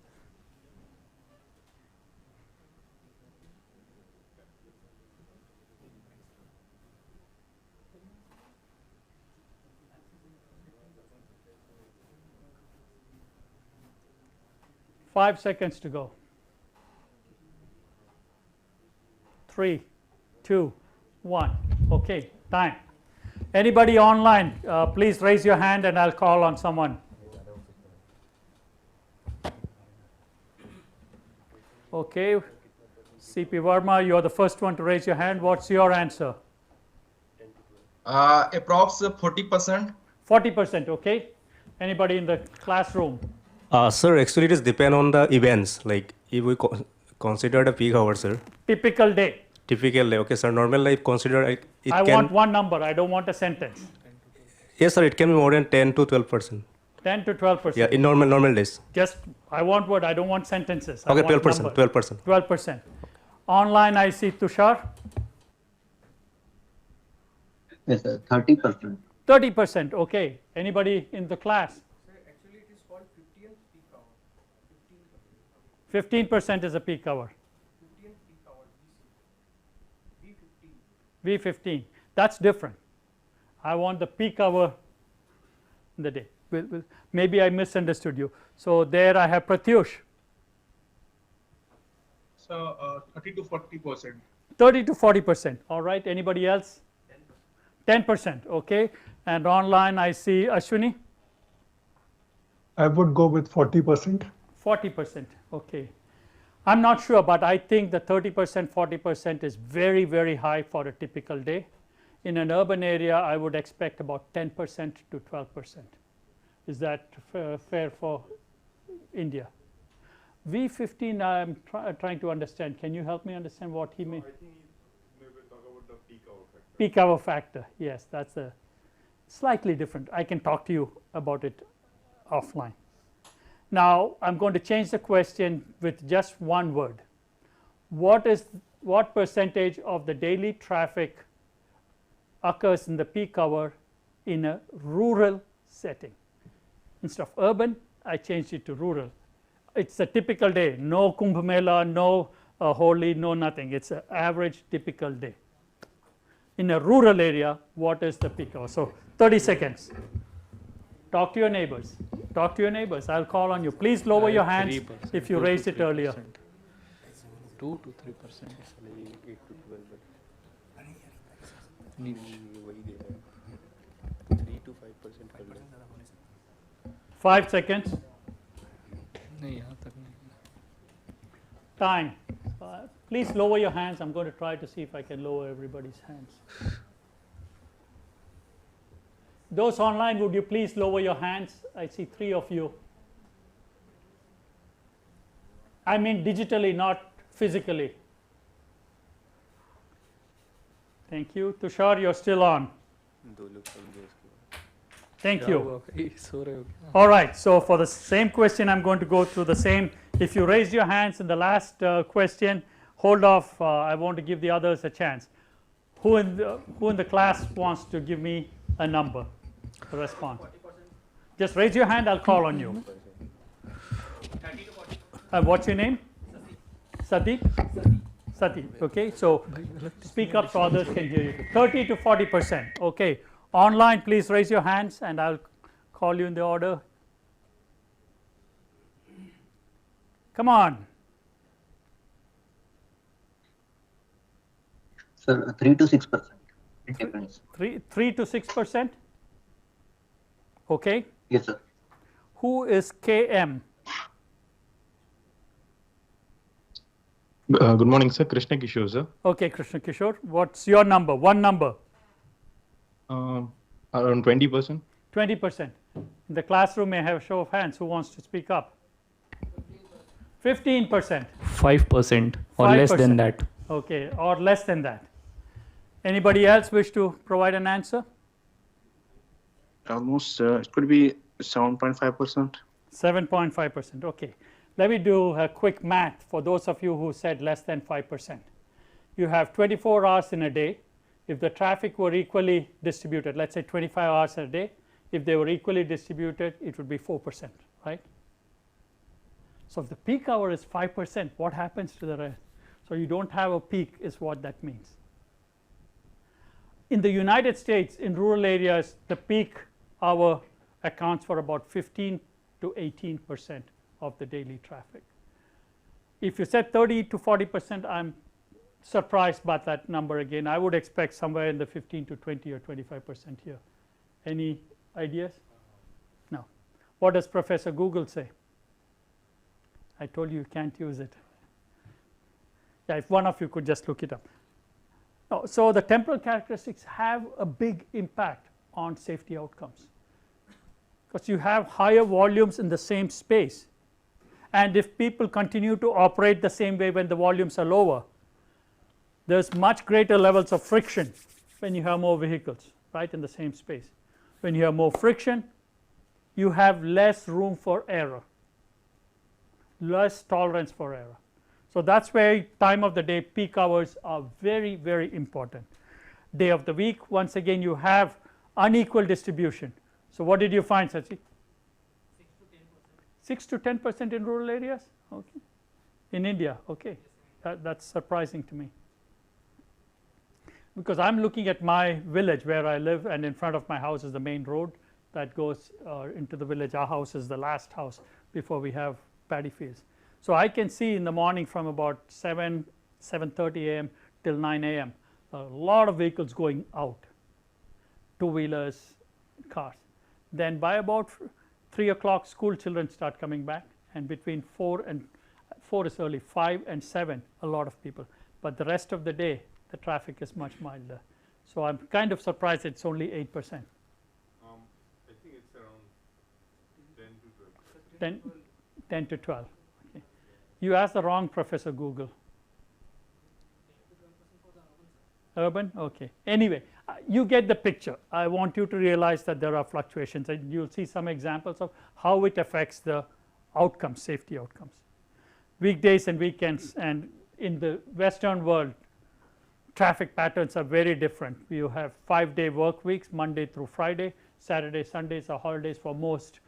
Five seconds to go. 3, 2, 1. Okay, time. Anybody online, please raise your hand and I'll call on someone. Okay, CP Verma, you are the first one to raise your hand. What's your answer? Approx 40%. 40%, okay. Anybody in the classroom? Sir, actually it is depend on the events, like if we consider the peak hour, sir. Typical day. Typical day, okay sir. Normal life consider it I want one number, I don't want a sentence. Yes sir, it can be more than 10 to 12%. 10 to 12%. Yeah, in normal days. Just, I want word, I don't want sentences. Okay, 12%, 12%. 12%. Online I see Tushar. Yes, sir. 30%. 30%, okay. Anybody in the class? Sir, actually it is called 15th peak hour. 15% is a peak hour. 15th peak hour, V15. V15. That's different. I want the peak hour in the day. Maybe I misunderstood you. So there I have Pratyush. So 30 to 40%. 30 to 40%. All right. Anybody else? 10%. Okay. And online I see Ashwini. I would go with 40%. 40%. Okay. I'm not sure, but I think the 30%, 40% is very, very high for a typical day. In an urban area, I would expect about 10% to 12%. Is that fair for India? V15, I'm trying to understand. Can you help me understand what he means? I think he may talk about the peak hour factor. Peak hour factor. Yes, that's a slightly different. I can talk to you about it offline. Now, I'm going to change the question with just one word. What percentage of the daily traffic occurs in the peak hour in a rural setting? Instead of urban, I changed it to rural. It's a typical day, no Kumbh Mela, no Holi, no nothing. It's an average typical day. In a rural area, what is the peak hour? So 30 seconds. Talk to your neighbors. Talk to your neighbors. I'll call on you. Please lower your hands if you raised it earlier. 2 to 3%. 8 to 12. 3 to 5%. 5 seconds. Time. Please lower your hands. I'm going to try to see if I can lower everybody's hands. Those online, would you please lower your hands? I see 3 of you. I mean digitally, not physically. Thank you. Tushar, you're still on. Thank you. All right. So for the same question, I'm going to go through the same. If you raised your hands in the last question, hold off. I want to give the others a chance. Who in the class wants to give me a number to respond? Just raise your hand. I'll call on you. What's your name? Sati. Sati. Okay. So speak up so others can hear you. 30 to 40%. Okay. Online, please raise your hands and I'll call you in the order. Come on. Sir, 3 to 6%. It depends. 3 to 6%. Okay. Yes, sir. Who is KM? Good morning, sir. Krishna Kishore, sir. Okay, Krishna Kishore. What's your number? One number. Around 20%. 20%. In the classroom may have a show of hands. Who wants to speak up? 15%. 5% or less than that. Okay, or less than that. Anybody else wish to provide an answer? Almost, it could be 7.5%. 7.5%. Okay. Let me do a quick math for those of you who said less than 5%. You have 24 hours in a day. If the traffic were equally distributed, let's say 25 hours a day, if they were equally distributed, it would be 4%, right? So if the peak hour is 5%, what happens to the rest? So you don't have a peak is what that means. In the United States, in rural areas, the peak hour accounts for about 15 to 18% of the daily traffic. If you said 30 to 40%, I'm surprised by that number again. I would expect somewhere in the 15 to 20 or 25% here. Any ideas? No. What does Professor Google say? I told you can't use it. Yeah, if one of you could just look it up. No, so the temporal characteristics have a big impact on safety outcomes because you have higher volumes in the same space, and if people continue to operate the same way when the volumes are lower, there's much greater levels of friction when you have more vehicles, right, in the same space. When you have more friction, you have less room for error, less tolerance for error. So that's why time of the day, peak hours are very, very important. Day of the week, once again you have unequal distribution. So what did you find, Sachi? 6 to 10% in rural areas? Okay. In India, okay. That's surprising to me. Because I'm looking at my village where I live, and in front of my house is the main road that goes into the village. Our house is the last house before we have paddy fields. So I can see in the morning from about 7:30 a.m. till 9 a.m. a lot of vehicles going out, two-wheelers, cars. Then by about 3 o'clock, school children start coming back, and between 4 is early, 5 and 7, a lot of people. But the rest of the day, the traffic is much milder. So I'm kind of surprised it's only 8%. I think it's around 10 to 12. 10 to 12. Okay. You asked the wrong Professor Google. Urban? Okay. Anyway, you get the picture. I want you to realize that there are fluctuations, and you'll see some examples of how it affects the outcomes, safety outcomes. Weekdays and weekends, and in the Western world, traffic patterns are very different. You have 5-day work weeks, Monday through Friday. Saturday, Sundays are holidays for most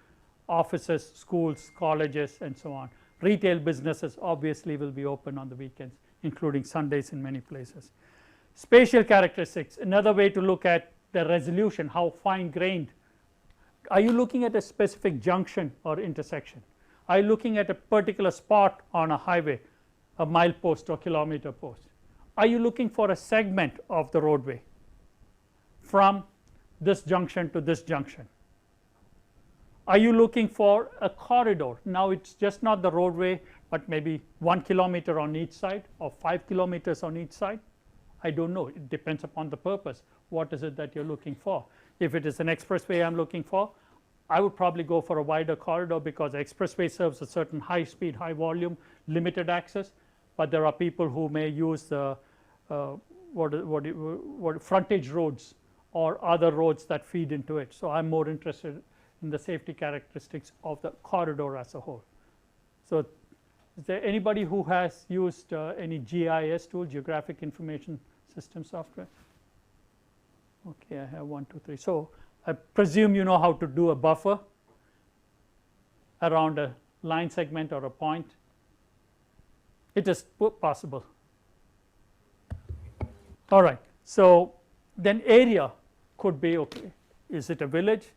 offices, schools, colleges, and so on. Retail businesses obviously will be open on the weekends, including Sundays in many places. Spatial characteristics, another way to look at the resolution, how fine-grained. Are you looking at a specific junction or intersection? Are you looking at a particular spot on a highway, a milepost or kilometer post? Are you looking for a segment of the roadway from this junction to this junction? Are you looking for a corridor? Now it's just not the roadway, but maybe 1 kilometer on each side or 5 kilometers on each side. I don't know. It depends upon the purpose. What is it that you're looking for? If it is an expressway I'm looking for, I would probably go for a wider corridor because the expressway serves a certain high speed, high volume, limited access. But there are people who may use the frontage roads or other roads that feed into it. So I'm more interested in the safety characteristics of the corridor as a whole. So is there anybody who has used any GIS tool, Geographic Information System software? Okay, I have 1, 2, 3. So I presume you know how to do a buffer around a line segment or a point. It is possible. All right. So then area could be, okay, is it a village?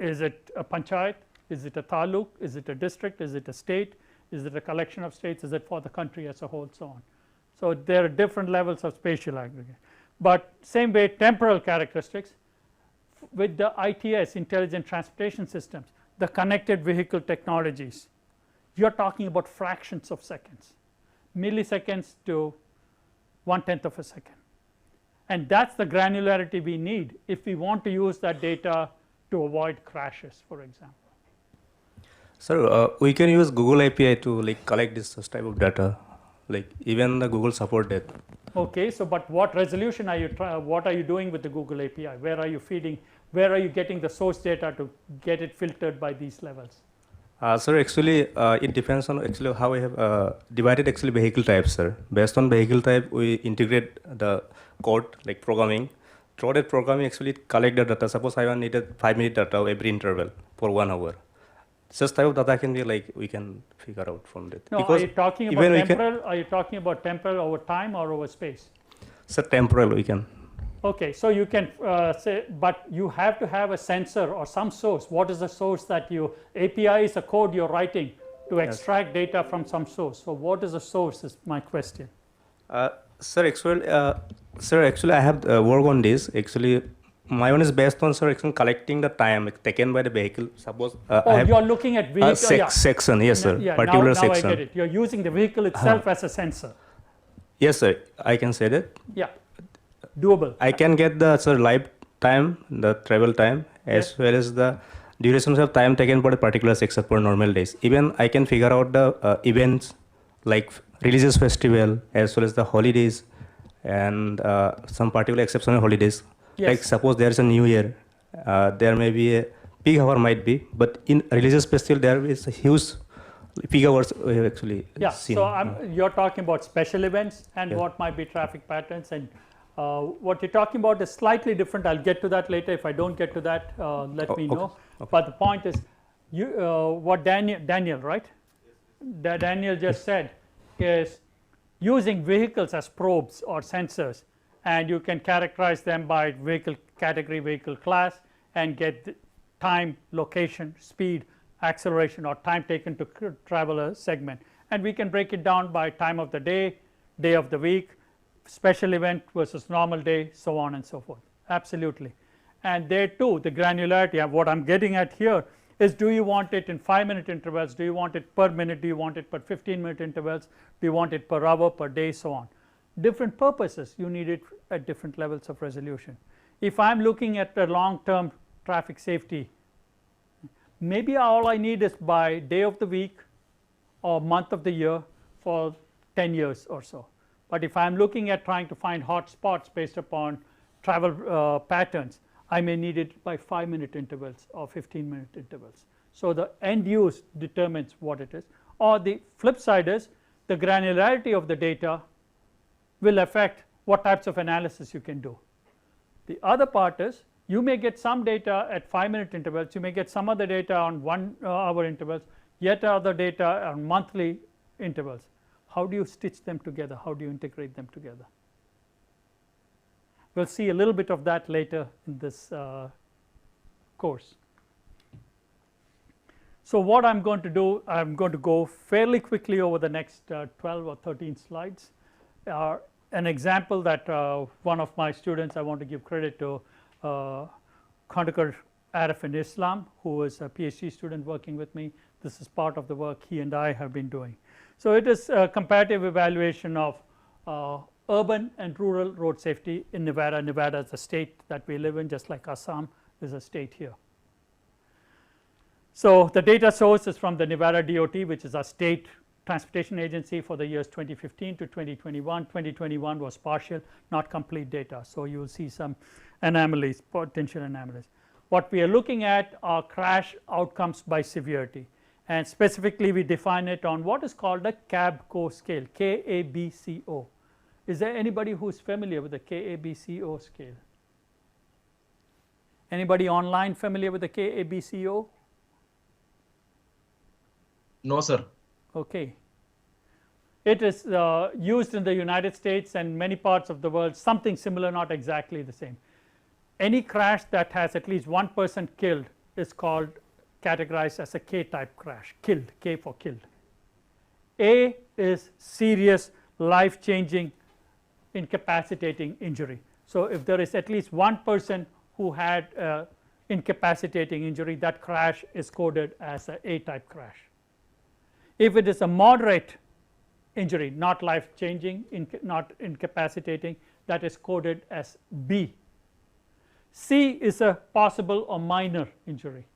Is it a panchayat? Is it a taluk? Is it a district? Is it a state? Is it a collection of states? Is it for the country as a whole? So on. So there are different levels of spatial aggregate. But same way, temporal characteristics with the ITS, Intelligent Transportation Systems, the connected vehicle technologies, you're talking about fractions of seconds, milliseconds to 1/10 of a second. and that is the granularity we need if we want to use that data to avoid crashes, for example. Sir, we can use Google API to like collect this type of data, like even the Google support it. Okay, so but what resolution are you what are you doing with the Google API? Where are you feeding? Where are you getting the source data to get it filtered by these levels? Sir, actually, it depends on actually how we have divided actually vehicle types, sir. Based on vehicle type, we integrate the code like programming. Through that programming, actually collect the data. Suppose I needed 5-minute data every interval for 1 hour. Such type of data can be like we can figure out from that. No, because are you talking about temporal? Are you talking about temporal over time or over space? Sir, temporal we can. Okay, so you can say, but you have to have a sensor or some source. What is the source that you, API is a code you're writing to extract data from some source. So what is the source is my question. Sir, actually I have work on this. Actually, my one is based on, sir, actually collecting the time taken by the vehicle. Suppose you're looking at vehicle section, yes, sir. Yeah, particular now section. I get it. You're using the vehicle itself as a sensor. Yes, sir. I can say that. Yeah. Doable. I can get the live time, the travel time, as well as the durations of time taken for a particular section for normal days. Even I can figure out the events like religious festival as well as the holidays and some particular exceptional holidays. Yes. Like suppose there is a new year, there may be a peak hour might be, but in religious festival there is a huge peak hours we have actually seen. So you're talking about special events and what might be traffic patterns, and what you're talking about is slightly different. I'll get to that later. If I don't get to that, let me know. Okay. But the point is, what Daniel, right? That Daniel just said is using vehicles as probes or sensors, and you can characterize them by vehicle category, vehicle class, and get time, location, speed, acceleration, or time taken to travel a segment. And we can break it down by time of the day, day of the week, special event versus normal day, so on and so forth. Absolutely. And there too, the granularity of what I'm getting at here is, do you want it in 5-minute intervals? Do you want it per minute? Do you want it per 15-minute intervals? Do you want it per hour, per day, so on? Different purposes, you need it at different levels of resolution. If I'm looking at the long-term traffic safety, maybe all I need is by day of the week or month of the year for 10 years or so. But if I'm looking at trying to find hot spots based upon travel patterns, I may need it by 5-minute intervals or 15-minute intervals. So the end use determines what it is. Or the flip side is, the granularity of the data will affect what types of analysis you can do. The other part is, you may get some data at 5-minute intervals, you may get some other data on 1 hour intervals, yet other data on monthly intervals. How do you stitch them together? How do you integrate them together? We'll see a little bit of that later in this course. So what I'm going to do, I'm going to go fairly quickly over the next 12 or 13 slides. An example that one of my students, I want to give credit to, Khandakar Arif in Islam, who is a PhD student working with me. This is part of the work he and I have been doing. So it is a comparative evaluation of urban and rural road safety in Nevada. Nevada is a state that we live in, just like Assam is a state here. So the data source is from the Nevada DOT, which is our state transportation agency for the years 2015 to 2021. 2021 was partial, not complete data. So you will see some anomalies, potential anomalies. What we are looking at are crash outcomes by severity. And specifically, we define it on what is called a KABCO scale, KABCO. Is there anybody who is familiar with the KABCO scale? Anybody online familiar with the KABCO? No, sir. Okay. It is used in the United States and many parts of the world, something similar, not exactly the same. Any crash that has at least one person killed is called, categorized as a K-type crash, killed, K for killed. A is serious, life-changing, incapacitating injury. So if there is at least one person who had incapacitating injury, that crash is coded as a A-type crash. If it is a moderate injury, not life-changing, not incapacitating, that is coded as B. C is a possible or minor injury.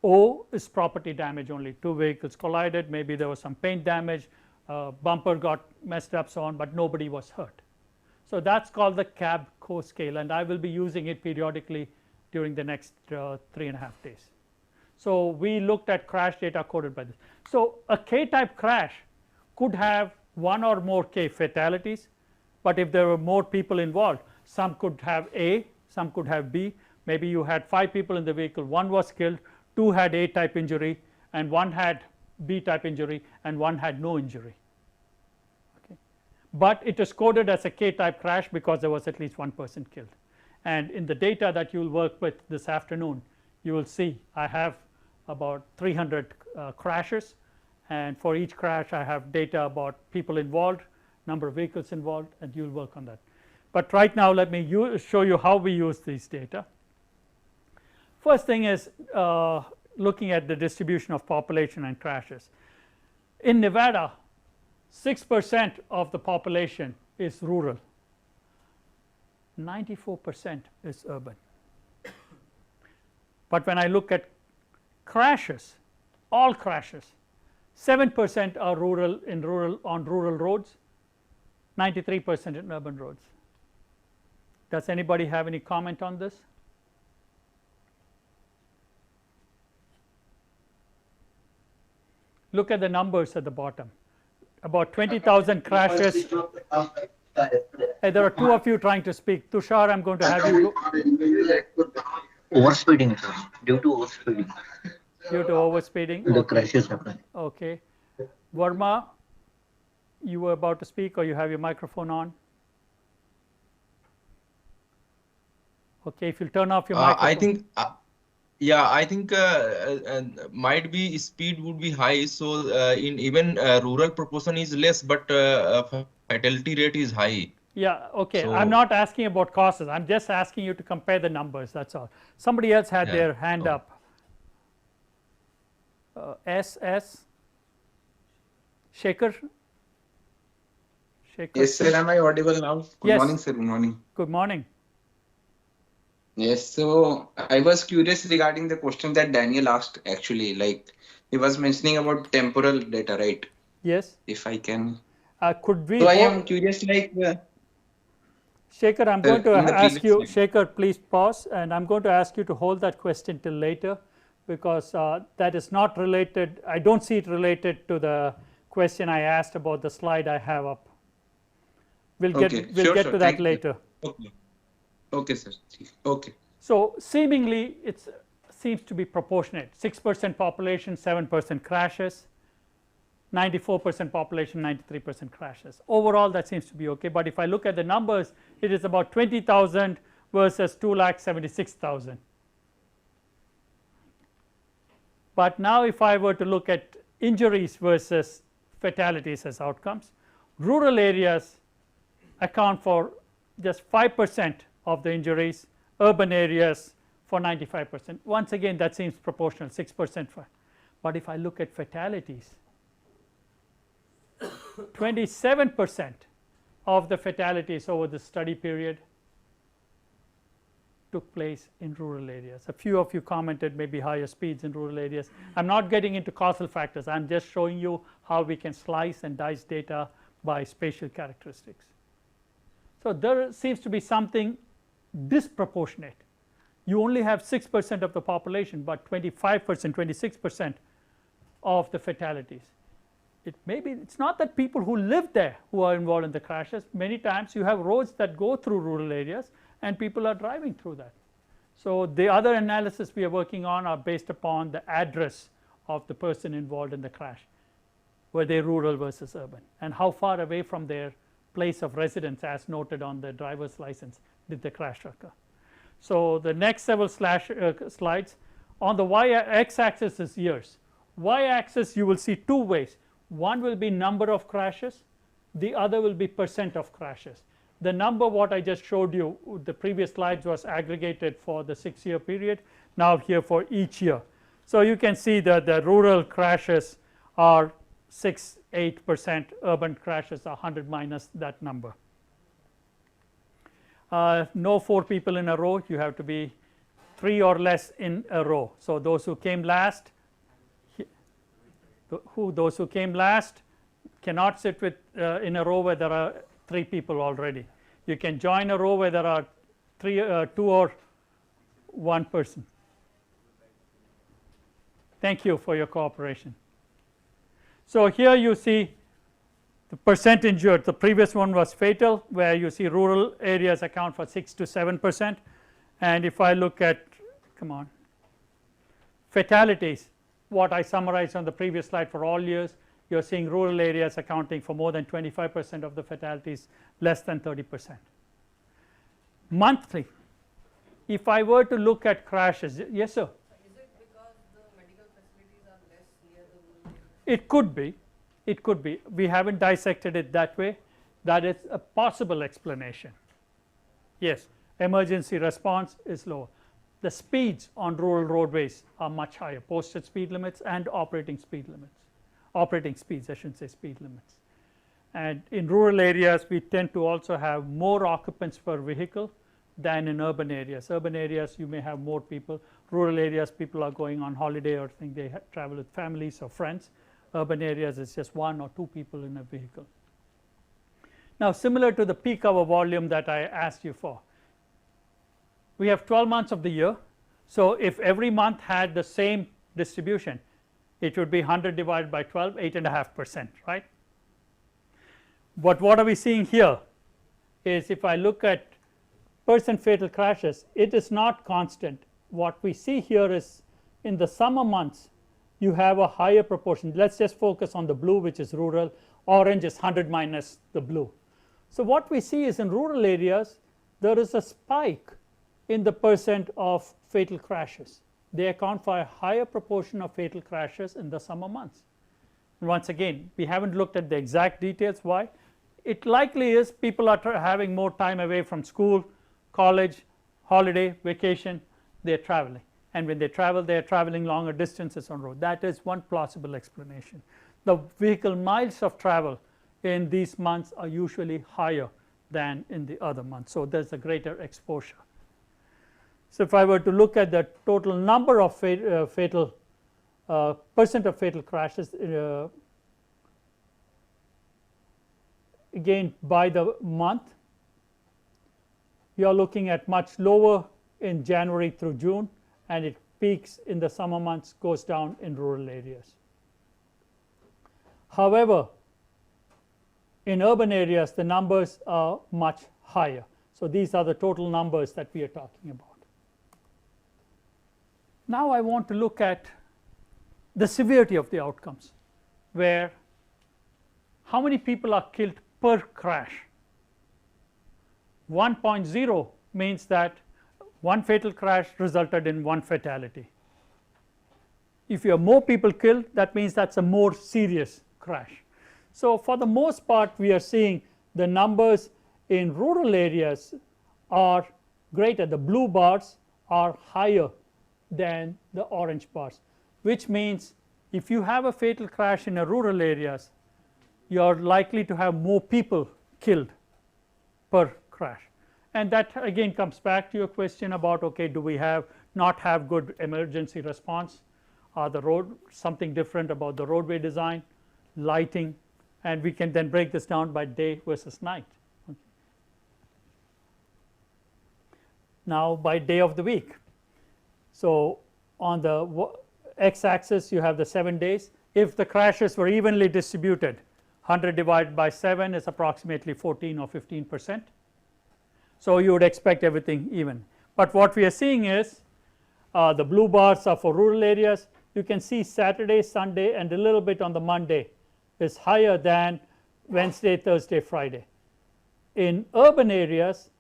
O is property damage only, two vehicles collided, maybe there was some paint damage, bumper got messed up, so on, but nobody was hurt. So that's called the CAB-CO scale, and I will be using it periodically during the next 3.5 days. So we looked at crash data coded by this. So a K-type crash could have one or more K fatalities, but if there were more people involved, some could have A, some could have B. Maybe you had 5 people in the vehicle, 1 was killed, 2 had A-type injury, and 1 had B-type injury, and 1 had no injury. Okay. But it is coded as a K-type crash because there was at least 1 person killed. And in the data that you will work with this afternoon, you will see I have about 300 crashes, and for each crash I have data about people involved, number of vehicles involved, and you will work on that. But right now let me show you how we use these data. First thing is looking at the distribution of population and crashes. In Nevada, 6% of the population is rural, 94% is urban. But when I look at crashes, all crashes, 7% are rural on rural roads, 93% in urban roads. Does anybody have any comment on this? Look at the numbers at the bottom. About 20,000 crashes. Hey, there are 2 of you trying to speak. Tushar, I'm going to have you go. Overspeeding, sir. Due to overspeeding. Due to overspeeding? The Okay. crashes happen. Okay. Verma, you were about to speak, or you have your microphone on? Okay, if you'll turn off your microphone. I think, yeah, I think might be speed would be high. So in even rural proportion is less, but fatality rate is high. Yeah, okay. So, I'm not asking about causes. I'm just asking you to compare the numbers. That's all. Somebody else had their hand up. SS Shaker. Yes, sir. Am I audible now? Good Yes. morning, sir. Good morning. Good morning. Yes. So I was curious regarding the question that Daniel asked. Actually, like he was mentioning about temporal data, right? Yes. If I can. Could we? So I am curious, like. Shaker, I'm going to in the ask you. previous slide. Shaker, please pause, and I'm going to ask you to hold that question till later, because that is not related. I don't see it related to the question I asked about the slide I have up. We'll get Sure. to that later. Okay. Okay, sir. Okay. So seemingly it seems to be proportionate. 6% population, 7% crashes. 94% population, 93% crashes. Overall that seems to be okay, but if I look at the numbers, it is about 20,000 versus 2,76,000. But now if I were to look at injuries versus fatalities as outcomes, rural areas account for just 5% of the injuries, urban areas for 95%. Once again that seems proportional, 6% for. But if I look at fatalities, 27% of the fatalities over the study period took place in rural areas. A few of you commented maybe higher speeds in rural areas. I'm not getting into causal factors. I'm just showing you how we can slice and dice data by spatial characteristics. So there seems to be something disproportionate. You only have 6% of the population, but 25%, 26% of the fatalities. It's not that people who live there who are involved in the crashes. Many times you have roads that go through rural areas and people are driving through that. So the other analysis we are working on are based upon the address of the person involved in the crash. Were they rural versus urban, and how far away from their place of residence as noted on the driver's license did the crash occur. So the next several slides, on the x-axis is years. Y-axis you will see 2 ways. One will be number of crashes, the other will be percent of crashes. The number what I just showed you, the previous slides was aggregated for the 6-year period, now here for each year. So you can see that the rural crashes are 6-8%, urban crashes are 100 minus that number. no 4 people in a row, you have to be 3 or less in a row. So those who came last, those who came last cannot sit with in a row where there are 3 people already. You can join a row where there are 2 or 1 person. Thank you for your cooperation. So here you see the percent injured. The previous one was fatal, where you see rural areas account for 6 to 7%. And if I look at, come on, fatalities, what I summarized on the previous slide for all years, you are seeing rural areas accounting for more than 25% of the fatalities, less than 30%. Monthly, if I were to look at crashes, yes sir? Is it because the medical facilities are less near the rural areas? It could be, it could be. We haven't dissected it that way. That is a possible explanation. Yes, emergency response is lower. The speeds on rural roadways are much higher, posted speed limits and operating speed limits, operating speeds, I shouldn't say speed limits. And in rural areas we tend to also have more occupants per vehicle than in urban areas. Urban areas you may have more people, rural areas people are going on holiday or think they travel with families or friends. Urban areas it's just 1 or 2 people in a vehicle. Now similar to the peak hour volume that I asked you for, we have 12 months of the year. So if every month had the same distribution, it would be 100 divided by 12, 8.5%, right? But what are we seeing here is if I look at percent fatal crashes, it is not constant. What we see here is in the summer months you have a higher proportion. Let's just focus on the blue, which is rural. Orange is 100 minus the blue. So what we see is in rural areas there is a spike in the percent of fatal crashes. They account for a higher proportion of fatal crashes in the summer months. And once again, we haven't looked at the exact details why. It likely is people are having more time away from school, college, holiday, vacation, they are traveling. And when they travel, they are traveling longer distances on road. That is one plausible explanation. The vehicle miles of travel in these months are usually higher than in the other months. So there's a greater exposure. So if I were to look at the total number of fatal percent of fatal crashes, again by the month, you are looking at much lower in January through June, and it peaks in the summer months, goes down in rural areas. However, in urban areas the numbers are much higher. So these are the total numbers that we are talking about. Now I want to look at the severity of the outcomes, where how many people are killed per crash. 1.0 means that 1 fatal crash resulted in 1 fatality. If you have more people killed, that means that's a more serious crash. So for the most part we are seeing the numbers in rural areas are greater. The blue bars are higher than the orange bars, which means if you have a fatal crash in a rural areas, you are likely to have more people killed per crash. And that again comes back to your question about, okay, do we not have good emergency response? Are the road something different about the roadway design, lighting, and we can then break this down by day versus night. Okay. Now by day of the week. So on the x-axis you have the 7 days. If the crashes were evenly distributed, 100 divided by 7 is approximately 14 or 15%. So you would expect everything even. But what we are seeing is the blue bars are for rural areas. You can see Saturday, Sunday, and a little bit on the Monday is higher than Wednesday, Thursday, Friday. In urban areas,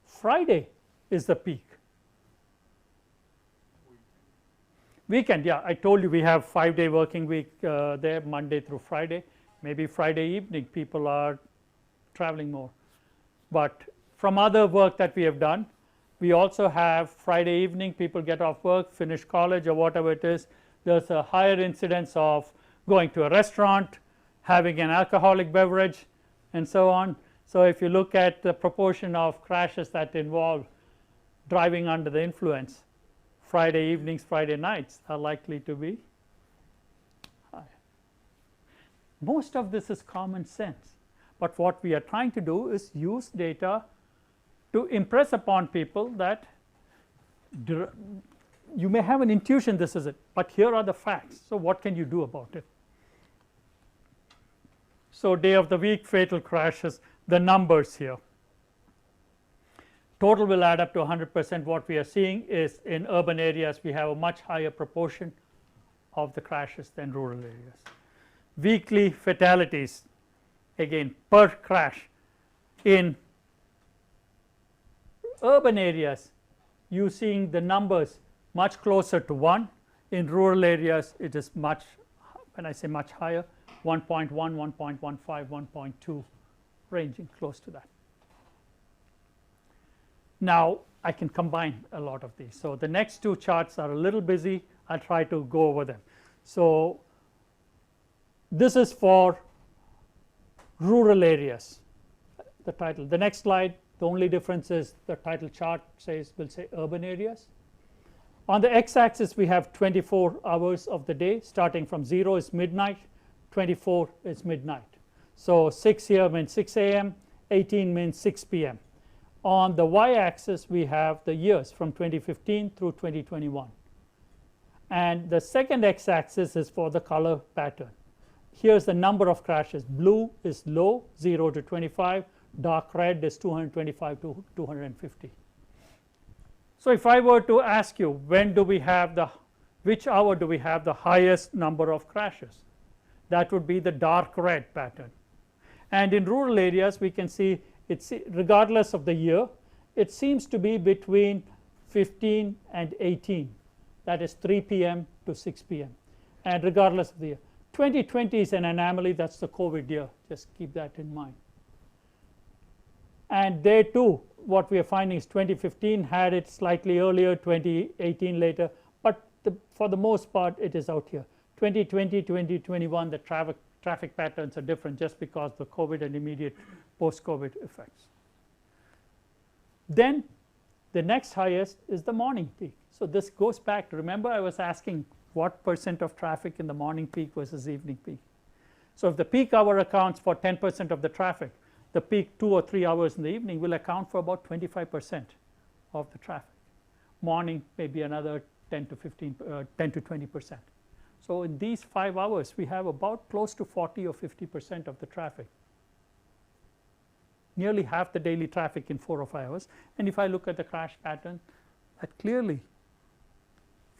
Friday is the peak. Weekend, yeah, I told you we have 5-day working week there, Monday through Friday. Maybe Friday evening people are traveling more. But from other work that we have done, we also have Friday evening people get off work, finish college or whatever it is. There's a higher incidence of going to a restaurant, having an alcoholic beverage and so on. So if you look at the proportion of crashes that involve driving under the influence, Friday evenings, Friday nights are likely to be high. Most of this is common sense, but what we are trying to do is use data to impress upon people that you may have an intuition this is it, but here are the facts. So what can you do about it? So day of the week, fatal crashes, the numbers here. Total will add up to 100%. What we are seeing is in urban areas we have a much higher proportion of the crashes than rural areas. Weekly fatalities, again per crash. In urban areas you seeing the numbers much closer to 1. In rural areas it is much, when I say much higher, 1.1, 1.15, 1.2, ranging close to that. Now I can combine a lot of these. So the next two charts are a little busy. I'll try to go over them. So this is for rural areas, the title. The next slide, the only difference is the title chart will say urban areas. On the x-axis we have 24 hours of the day. Starting from 0 is midnight, 24 is midnight. So 6 here means 6 a.m., 18 means 6 p.m. On the y-axis we have the years from 2015 through 2021, and the second x-axis is for the color pattern. Here's the number of crashes. Blue is low, 0 to 25, dark red is 225 to 250. So if I were to ask you when do we have which hour do we have the highest number of crashes, that would be the dark red pattern. And in rural areas we can see it's regardless of the year, it seems to be between 15 and 18, that is 3 p.m. to 6 p.m. and regardless of the year. 2020 is an anomaly, that's the COVID year, just keep that in mind. And there too what we are finding is 2015 had it slightly earlier, 2018 later, but for the most part it is out here. 2020, 2021 the traffic patterns are different just because of the COVID and immediate post-COVID effects. Then the next highest is the morning peak. So this goes back to, remember I was asking what percent of traffic in the morning peak versus evening peak. So if the peak hour accounts for 10% of the traffic, the peak 2 or 3 hours in the evening will account for about 25% of the traffic. Morning maybe another 10 to 20%. So in these 5 hours we have about close to 40 or 50% of the traffic, nearly half the daily traffic in 4 or 5 hours. And if I look at the crash pattern, that clearly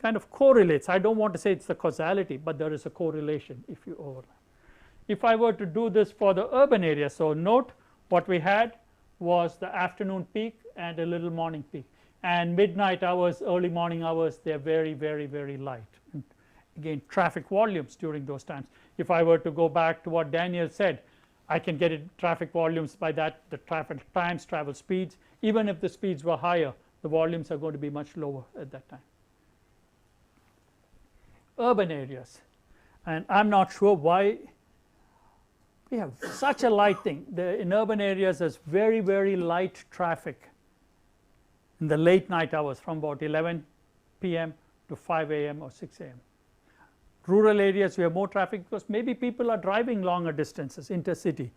kind of correlates. I don't want to say it's the causality, but there is a correlation if you overlap. If I were to do this for the urban area, so note what we had was the afternoon peak and a little morning peak, and midnight hours, early morning hours, they are very, very, very light. And again, traffic volumes during those times. If I were to go back to what Daniel said, I can get traffic volumes by that, the traffic times, travel speeds. Even if the speeds were higher, the volumes are going to be much lower at that time. Urban areas, and I'm not sure why we have such a light thing. In urban areas there's very, very light traffic in the late night hours from about 11 p.m. to 5 a.m. or 6 a.m. Rural areas we have more traffic because maybe people are driving longer distances, intercity.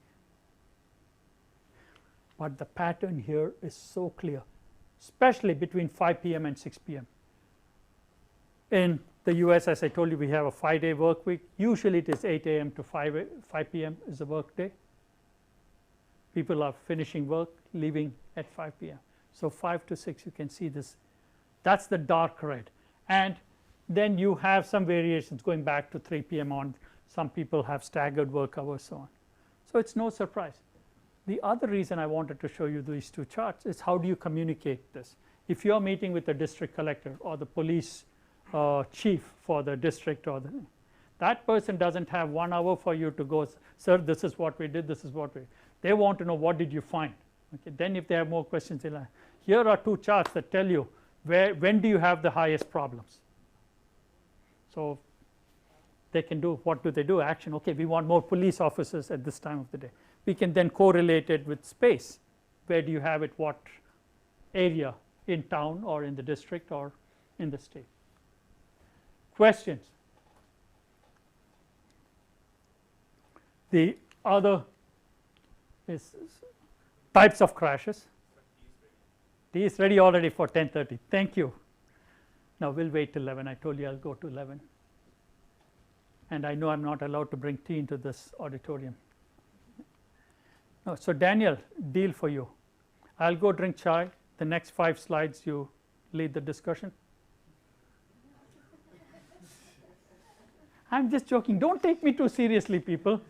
But the pattern here is so clear, especially between 5 p.m. and 6 p.m. In the US, as I told you, we have a 5-day work week. Usually it is 8 a.m. to 5 p.m. is a work day. People are finishing work, leaving at 5 p.m. So 5 to 6 you can see this, that's the dark red. And then you have some variations going back to 3 p.m. on. Some people have staggered work hours, so on. So it's no surprise. The other reason I wanted to show you these two charts is how do you communicate this. If you're meeting with the district collector or the police chief for the district, or that person doesn't have 1 hour for you to go, sir, this is what we did, this is what we did. They want to know what did you find. Okay, then if they have more questions, they'll ask. Here are two charts that tell you when do you have the highest problems. So they can do, what do they do? Action, okay, we want more police officers at this time of the day. we can then correlate it with space. Where do you have it, what area in town or in the district or in the state. Questions? The other is types of crashes. Tea is ready already for 10:30. Thank you. Now we'll wait till 11. I told you I'll go to 11. And I know I'm not allowed to bring tea into this auditorium. No, so Daniel, deal for you. I'll go drink chai. The next 5 slides you lead the discussion. I'm just joking. Don't take me too seriously, people.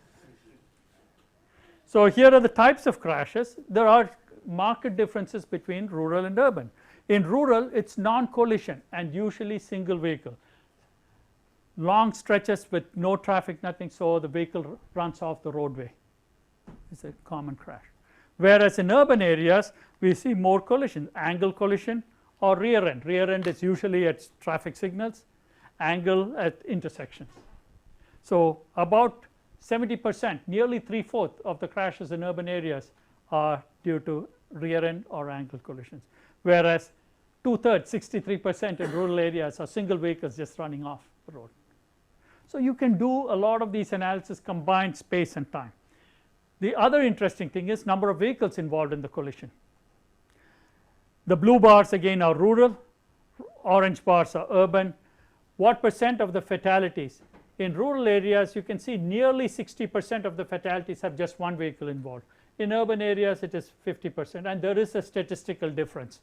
So here are the types of crashes. There are marked differences between rural and urban. In rural, it's non-collision and usually single vehicle. Long stretches with no traffic, nothing, so the vehicle runs off the roadway. It's a common crash. Whereas in urban areas, we see more collision, angle collision or rear end. Rear end is usually at traffic signals, angle at intersections. So about 70%, nearly 3/4 of the crashes in urban areas are due to rear end or angle collisions, whereas 2/3, 63% in rural areas are single vehicles just running off the road. So you can do a lot of these analysis, combine space and time. The other interesting thing is number of vehicles involved in the collision. The blue bars again are rural, orange bars are urban. What percent of the fatalities? In rural areas you can see nearly 60% of the fatalities have just one vehicle involved. In urban areas it is 50%, and there is a statistical difference.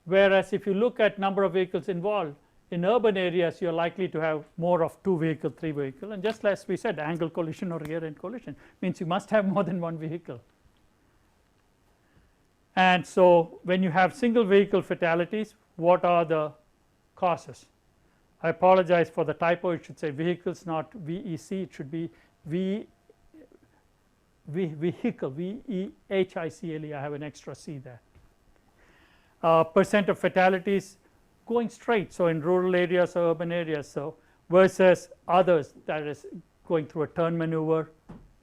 Whereas if you look at number of vehicles involved, in urban areas you are likely to have more of 2 vehicle, 3 vehicle, and just as we said, angle collision or rear end collision means you must have more than one vehicle. And so when you have single vehicle fatalities, what are the causes? I apologize for the typo, it should say vehicles, not VEC, it should be vehicle, VEHICLE, I have an extra C there. Percent of fatalities going straight, so in rural areas or urban areas, so versus others, that is going through a turn maneuver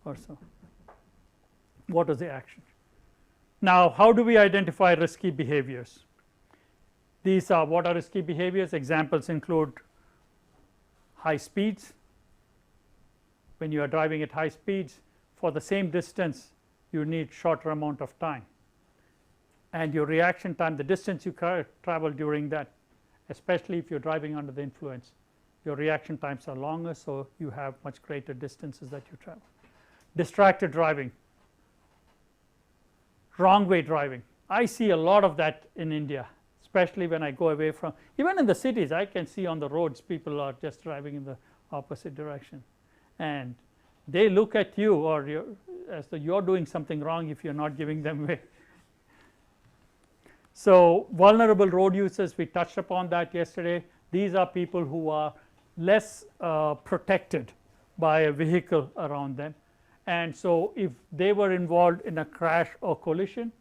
or so. What is the action? Now how do we identify risky behaviors? These are what are risky behaviors. Examples include high speeds. When you are driving at high speeds, for the same distance you need shorter amount of time, and your reaction time, the distance you travel during that, especially if you are driving under the influence, your reaction times are longer, so you have much greater distances that you travel. Distracted driving, wrong way driving. I see a lot of that in India, especially when I go away from, even in the cities I can see on the roads people are just driving in the opposite direction, and they look at you or as though you are doing something wrong if you are not giving them way. So vulnerable road users, we touched upon that yesterday. These are people who are less protected by a vehicle around them, and so if they were involved in a crash or collision,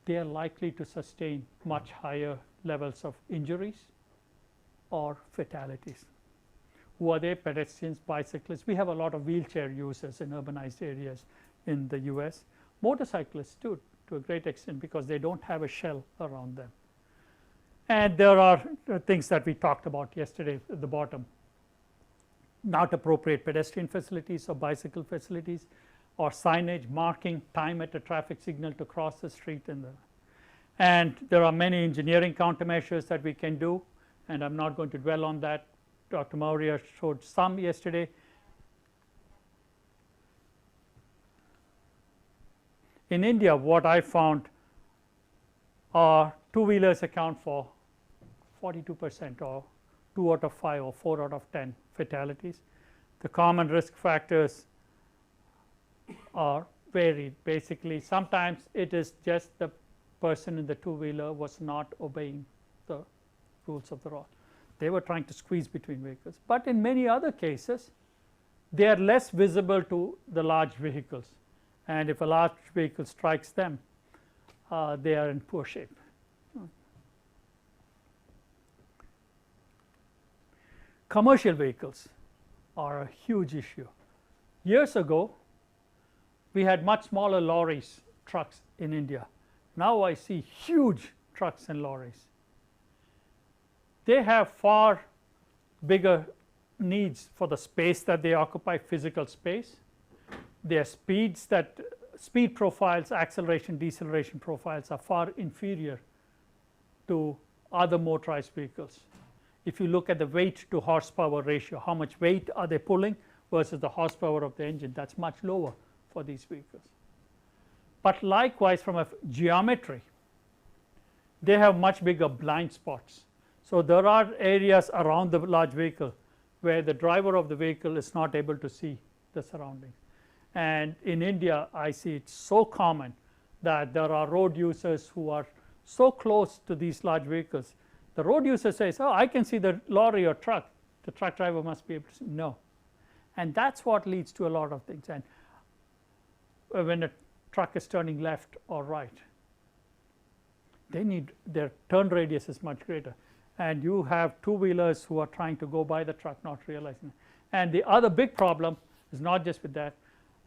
they are likely to sustain much higher levels of injuries or fatalities. Who are they? Pedestrians, bicyclists. We have a lot of wheelchair users in urbanized areas in the US. Motorcyclists too, to a great extent, because they don't have a shell around them. And there are things that we talked about yesterday at the bottom. Not appropriate pedestrian facilities or bicycle facilities, or signage marking time at a traffic signal to cross the street. And there are many engineering countermeasures that we can do, and I'm not going to dwell on that. Dr. Maurya showed some yesterday. In India, what I found are two-wheelers account for 42%, or 2 out of 5 or 4 out of 10 fatalities. The common risk factors are varied. Basically, sometimes it is just the person in the two-wheeler was not obeying the rules of the road. They were trying to squeeze between vehicles. But in many other cases, they are less visible to the large vehicles, and if a large vehicle strikes them, they are in poor shape. Commercial vehicles are a huge issue. Years ago, we had much smaller lorries, trucks in India. Now I see huge trucks and lorries. They have far bigger needs for the space that they occupy, physical space. Their speed profiles, acceleration, deceleration profiles are far inferior to other motorized vehicles. If you look at the weight to horsepower ratio, how much weight are they pulling versus the horsepower of the engine, that's much lower for these vehicles. But likewise, from a geometry, they have much bigger blind spots. So there are areas around the large vehicle where the driver of the vehicle is not able to see the surroundings. And in India, I see it so common that there are road users who are so close to these large vehicles. The road user says, oh, I can see the lorry or truck. The truck driver must be able to see. No. And that's what leads to a lot of things. And when a truck is turning left or right, their turn radius is much greater. And you have two-wheelers who are trying to go by the truck, not realizing it. And the other big problem is not just with that.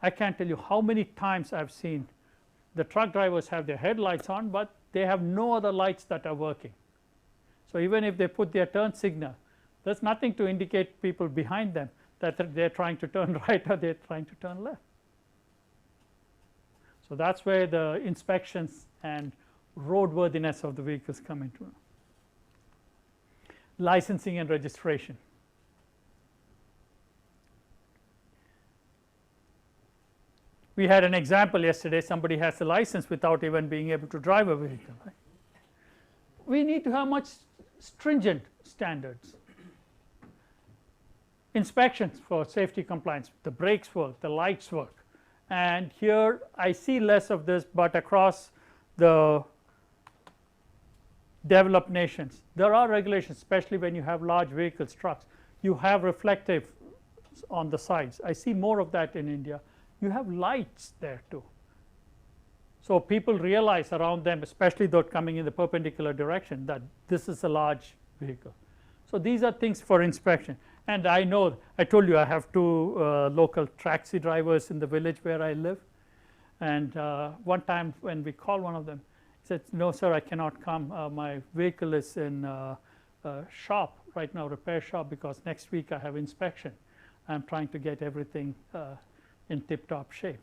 I can't tell you how many times I've seen the truck drivers have their headlights on, but they have no other lights that are working. So even if they put their turn signal, there's nothing to indicate people behind them that they're trying to turn right or they're trying to turn left. So that's where the inspections and roadworthiness of the vehicles come into it. Licensing and registration. We had an example yesterday, somebody has a license without even being able to drive a vehicle. Right? We need to have much stringent standards. Inspections for safety compliance, the brakes work, the lights work. And here I see less of this, but across the developed nations, there are regulations, especially when you have large vehicles, trucks. You have reflective on the sides. I see more of that in India. You have lights there too. So people realize around them, especially those coming in the perpendicular direction, that this is a large vehicle. So these are things for inspection. And I know, I told you I have two local taxi drivers in the village where I live. And one time when we called one of them, he said, no sir, I cannot come. My vehicle is in a shop right now, repair shop, because next week I have inspection. I'm trying to get everything in tip-top shape.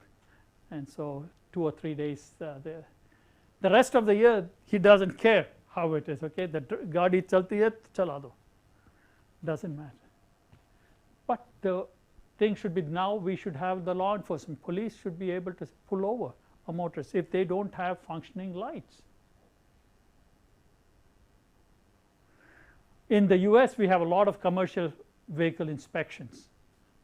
And so 2 or 3 days there. The rest of the year, he doesn't care how it is, okay? The gaadi chalti hai, chala do. Doesn't matter. But the thing should be, now we should have the law enforcement. Police should be able to pull over a motorist if they don't have functioning lights. In the US, we have a lot of commercial vehicle inspections.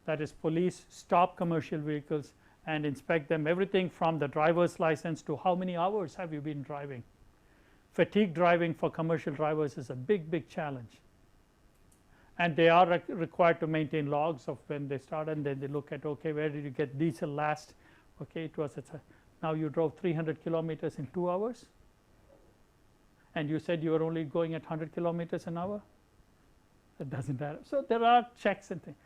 That is, police stop commercial vehicles and inspect them, everything from the driver's license to how many hours have you been driving. Fatigue driving for commercial drivers is a big, big challenge. And they are required to maintain logs of when they start, and then they look at, okay, where did you get diesel last? Okay, it was now you drove 300 kilometers in 2 hours, and you said you were only going at 100 kilometers an hour. That doesn't matter. So there are checks and things.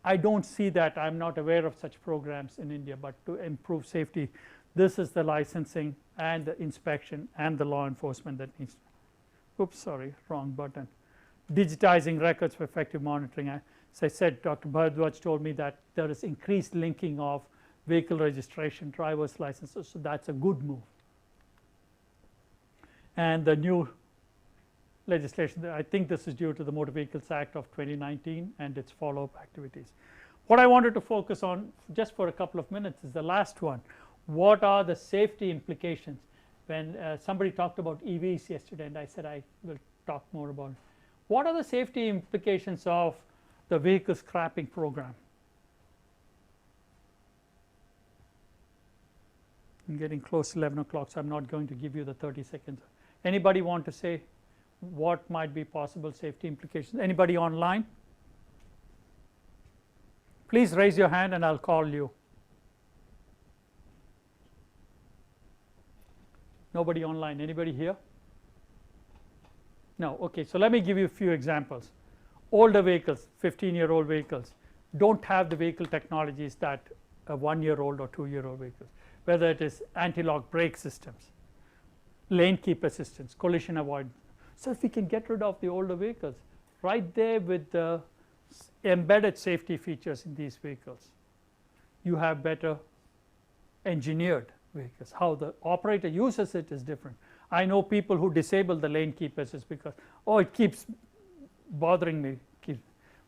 I don't see that. I'm not aware of such programs in India, but to improve safety, this is the licensing and the inspection and the law enforcement that needs. Oops, sorry, wrong button. Digitizing records for effective monitoring. As I said, Dr. Bharadwaj told me that there is increased linking of vehicle registration, driver's licenses, so that's a good move. And the new legislation, I think this is due to the Motor Vehicles Act of 2019 and its follow-up activities. What I wanted to focus on just for a couple of minutes is the last one. What are the safety implications? When somebody talked about EVs yesterday, and I said I will talk more about it. What are the safety implications of the vehicle scrapping program? I'm getting close to 11 o'clock, so I'm not going to give you the 30 seconds. Anybody want to say what might be possible safety implications? Anybody online? Please raise your hand and I'll call you. Nobody online. Anybody here? No. Okay, so let me give you a few examples. Older vehicles, 15-year-old vehicles, don't have the vehicle technologies that a 1-year-old or 2-year-old vehicles, whether it is anti-lock brake systems, lane keep assistance, collision avoidance. So if we can get rid of the older vehicles right there with the embedded safety features in these vehicles, you have better engineered vehicles. How the operator uses it is different. I know people who disable the lane keep assist because, oh, it keeps bothering me.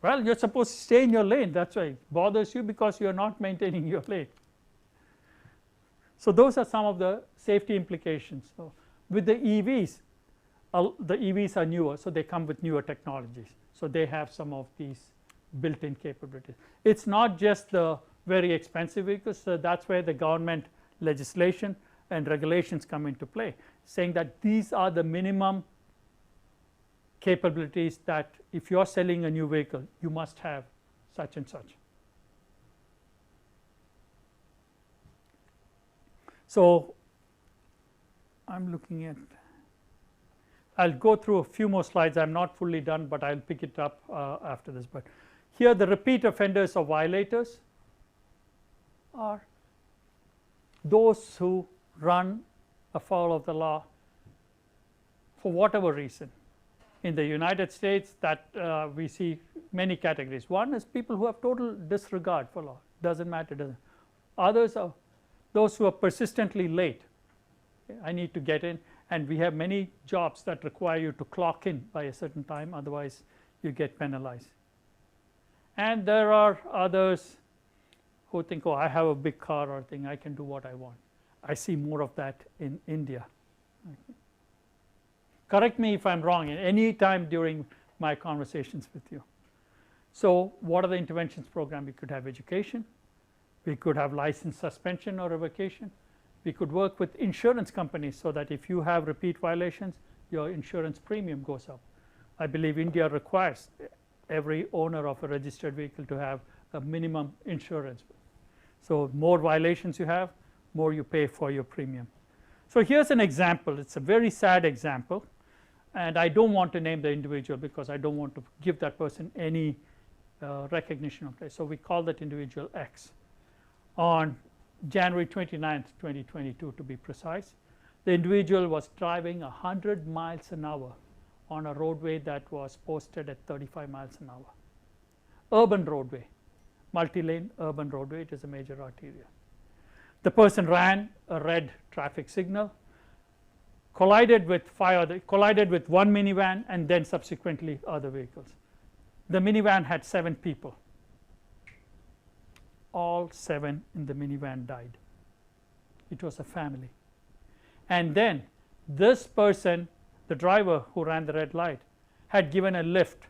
Well, you're supposed to stay in your lane, that's why it bothers you, because you're not maintaining your lane. So those are some of the safety implications. So with the EVs are newer, so they come with newer technologies. So they have some of these built-in capabilities. It's not just the very expensive vehicles, so that's where the government legislation and regulations come into play, saying that these are the minimum capabilities that if you are selling a new vehicle, you must have such and such. So I'm looking at, I'll go through a few more slides. I'm not fully done, but I'll pick it up after this. But here the repeat offenders or violators are those who run afoul of the law for whatever reason. In the United States, that we see many categories. One is people who have total disregard for law, doesn't matter. Others are those who are persistently late. I need to get in, and we have many jobs that require you to clock in by a certain time, otherwise you get penalized. And there are others who think, oh, I have a big car or thing, I can do what I want. I see more of that in India. Okay. Correct me if I'm wrong at any time during my conversations with you. So what are the interventions program? We could have education, we could have license suspension or revocation, we could work with insurance companies so that if you have repeat violations, your insurance premium goes up. I believe India requires every owner of a registered vehicle to have a minimum insurance. So more violations you have, more you pay for your premium. So here's an example. It's a very sad example, and I don't want to name the individual because I don't want to give that person any recognition of it. So we call that individual X. On January 29th, 2022 to be precise, the individual was driving 100 miles an hour on a roadway that was posted at 35 miles an hour. Urban roadway, multi-lane urban roadway, it is a major arterial. The person ran a red traffic signal, collided with one minivan and then subsequently other vehicles. The minivan had 7 people. All 7 in the minivan died. It was a family. And then this person, the driver who ran the red light, had given a lift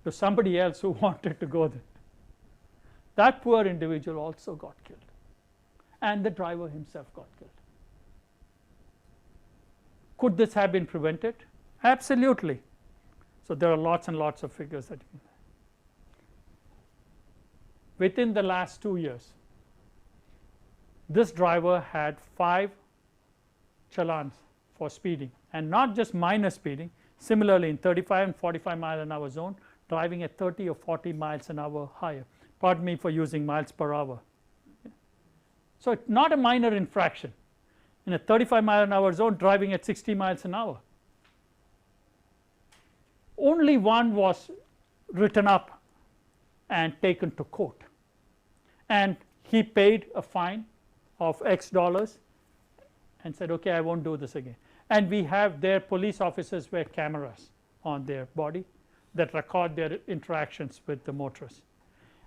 to somebody else who wanted to go there. That poor individual also got killed, and the driver himself got killed. Could this have been prevented? Absolutely. So there are lots and lots of figures that you can. Within the last 2 years, this driver had 5 challans for speeding, and not just minor speeding. Similarly, in 35 and 45 mile an hour zone, driving at 30 or 40 miles an hour higher. Pardon me for using miles per hour. So it's not a minor infraction. In a 35 mile an hour zone, driving at 60 miles an hour. Only one was written up and taken to court, and he paid a fine of X dollars and said, okay, I won't do this again. And we have their police officers wear cameras on their body that record their interactions with the motorists.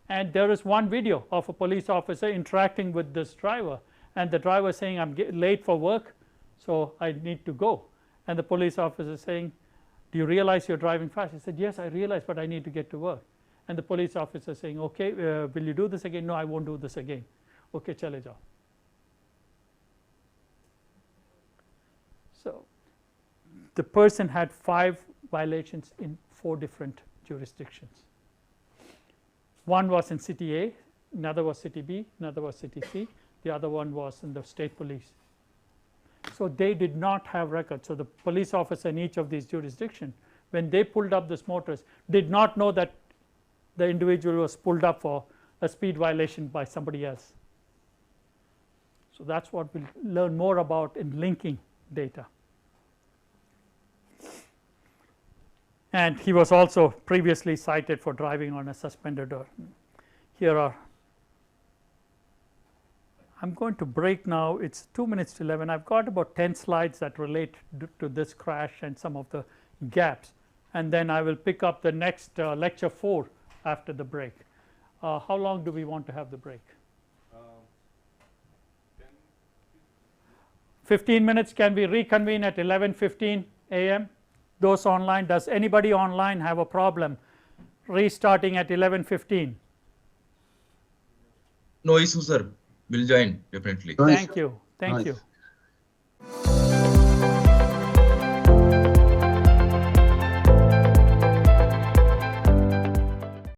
And there is one video of a police officer interacting with this driver, and the driver saying, I'm late for work, so I need to go. And the police officer saying, do you realize you're driving fast? He said, yes, I realize, but I need to get to work. And the police officer saying, okay, will you do this again? No, I won't do this again. Okay, chale jao. So the person had 5 violations in 4 different jurisdictions. One was in city A, another was city B, another was city C, the other one was in the state police. So they did not have records. So the police officer in each of these jurisdictions, when they pulled up this motorist, did not know that the individual was pulled up for a speed violation by somebody else. So that's what we'll learn more about in linking data. And he was also previously cited for driving on a suspended door. Here are, I'm going to break now. It's 2 minutes to 11. I've got about 10 slides that relate to this crash and some of the gaps, and then I will pick up the next lecture 4 after the break. How long do we want to have the break? 15 minutes. Can we reconvene at 11:15 a.m.? Those online, does anybody online have a problem restarting at 11:15? No issue, sir. We'll join definitely. Thank you. Thank you.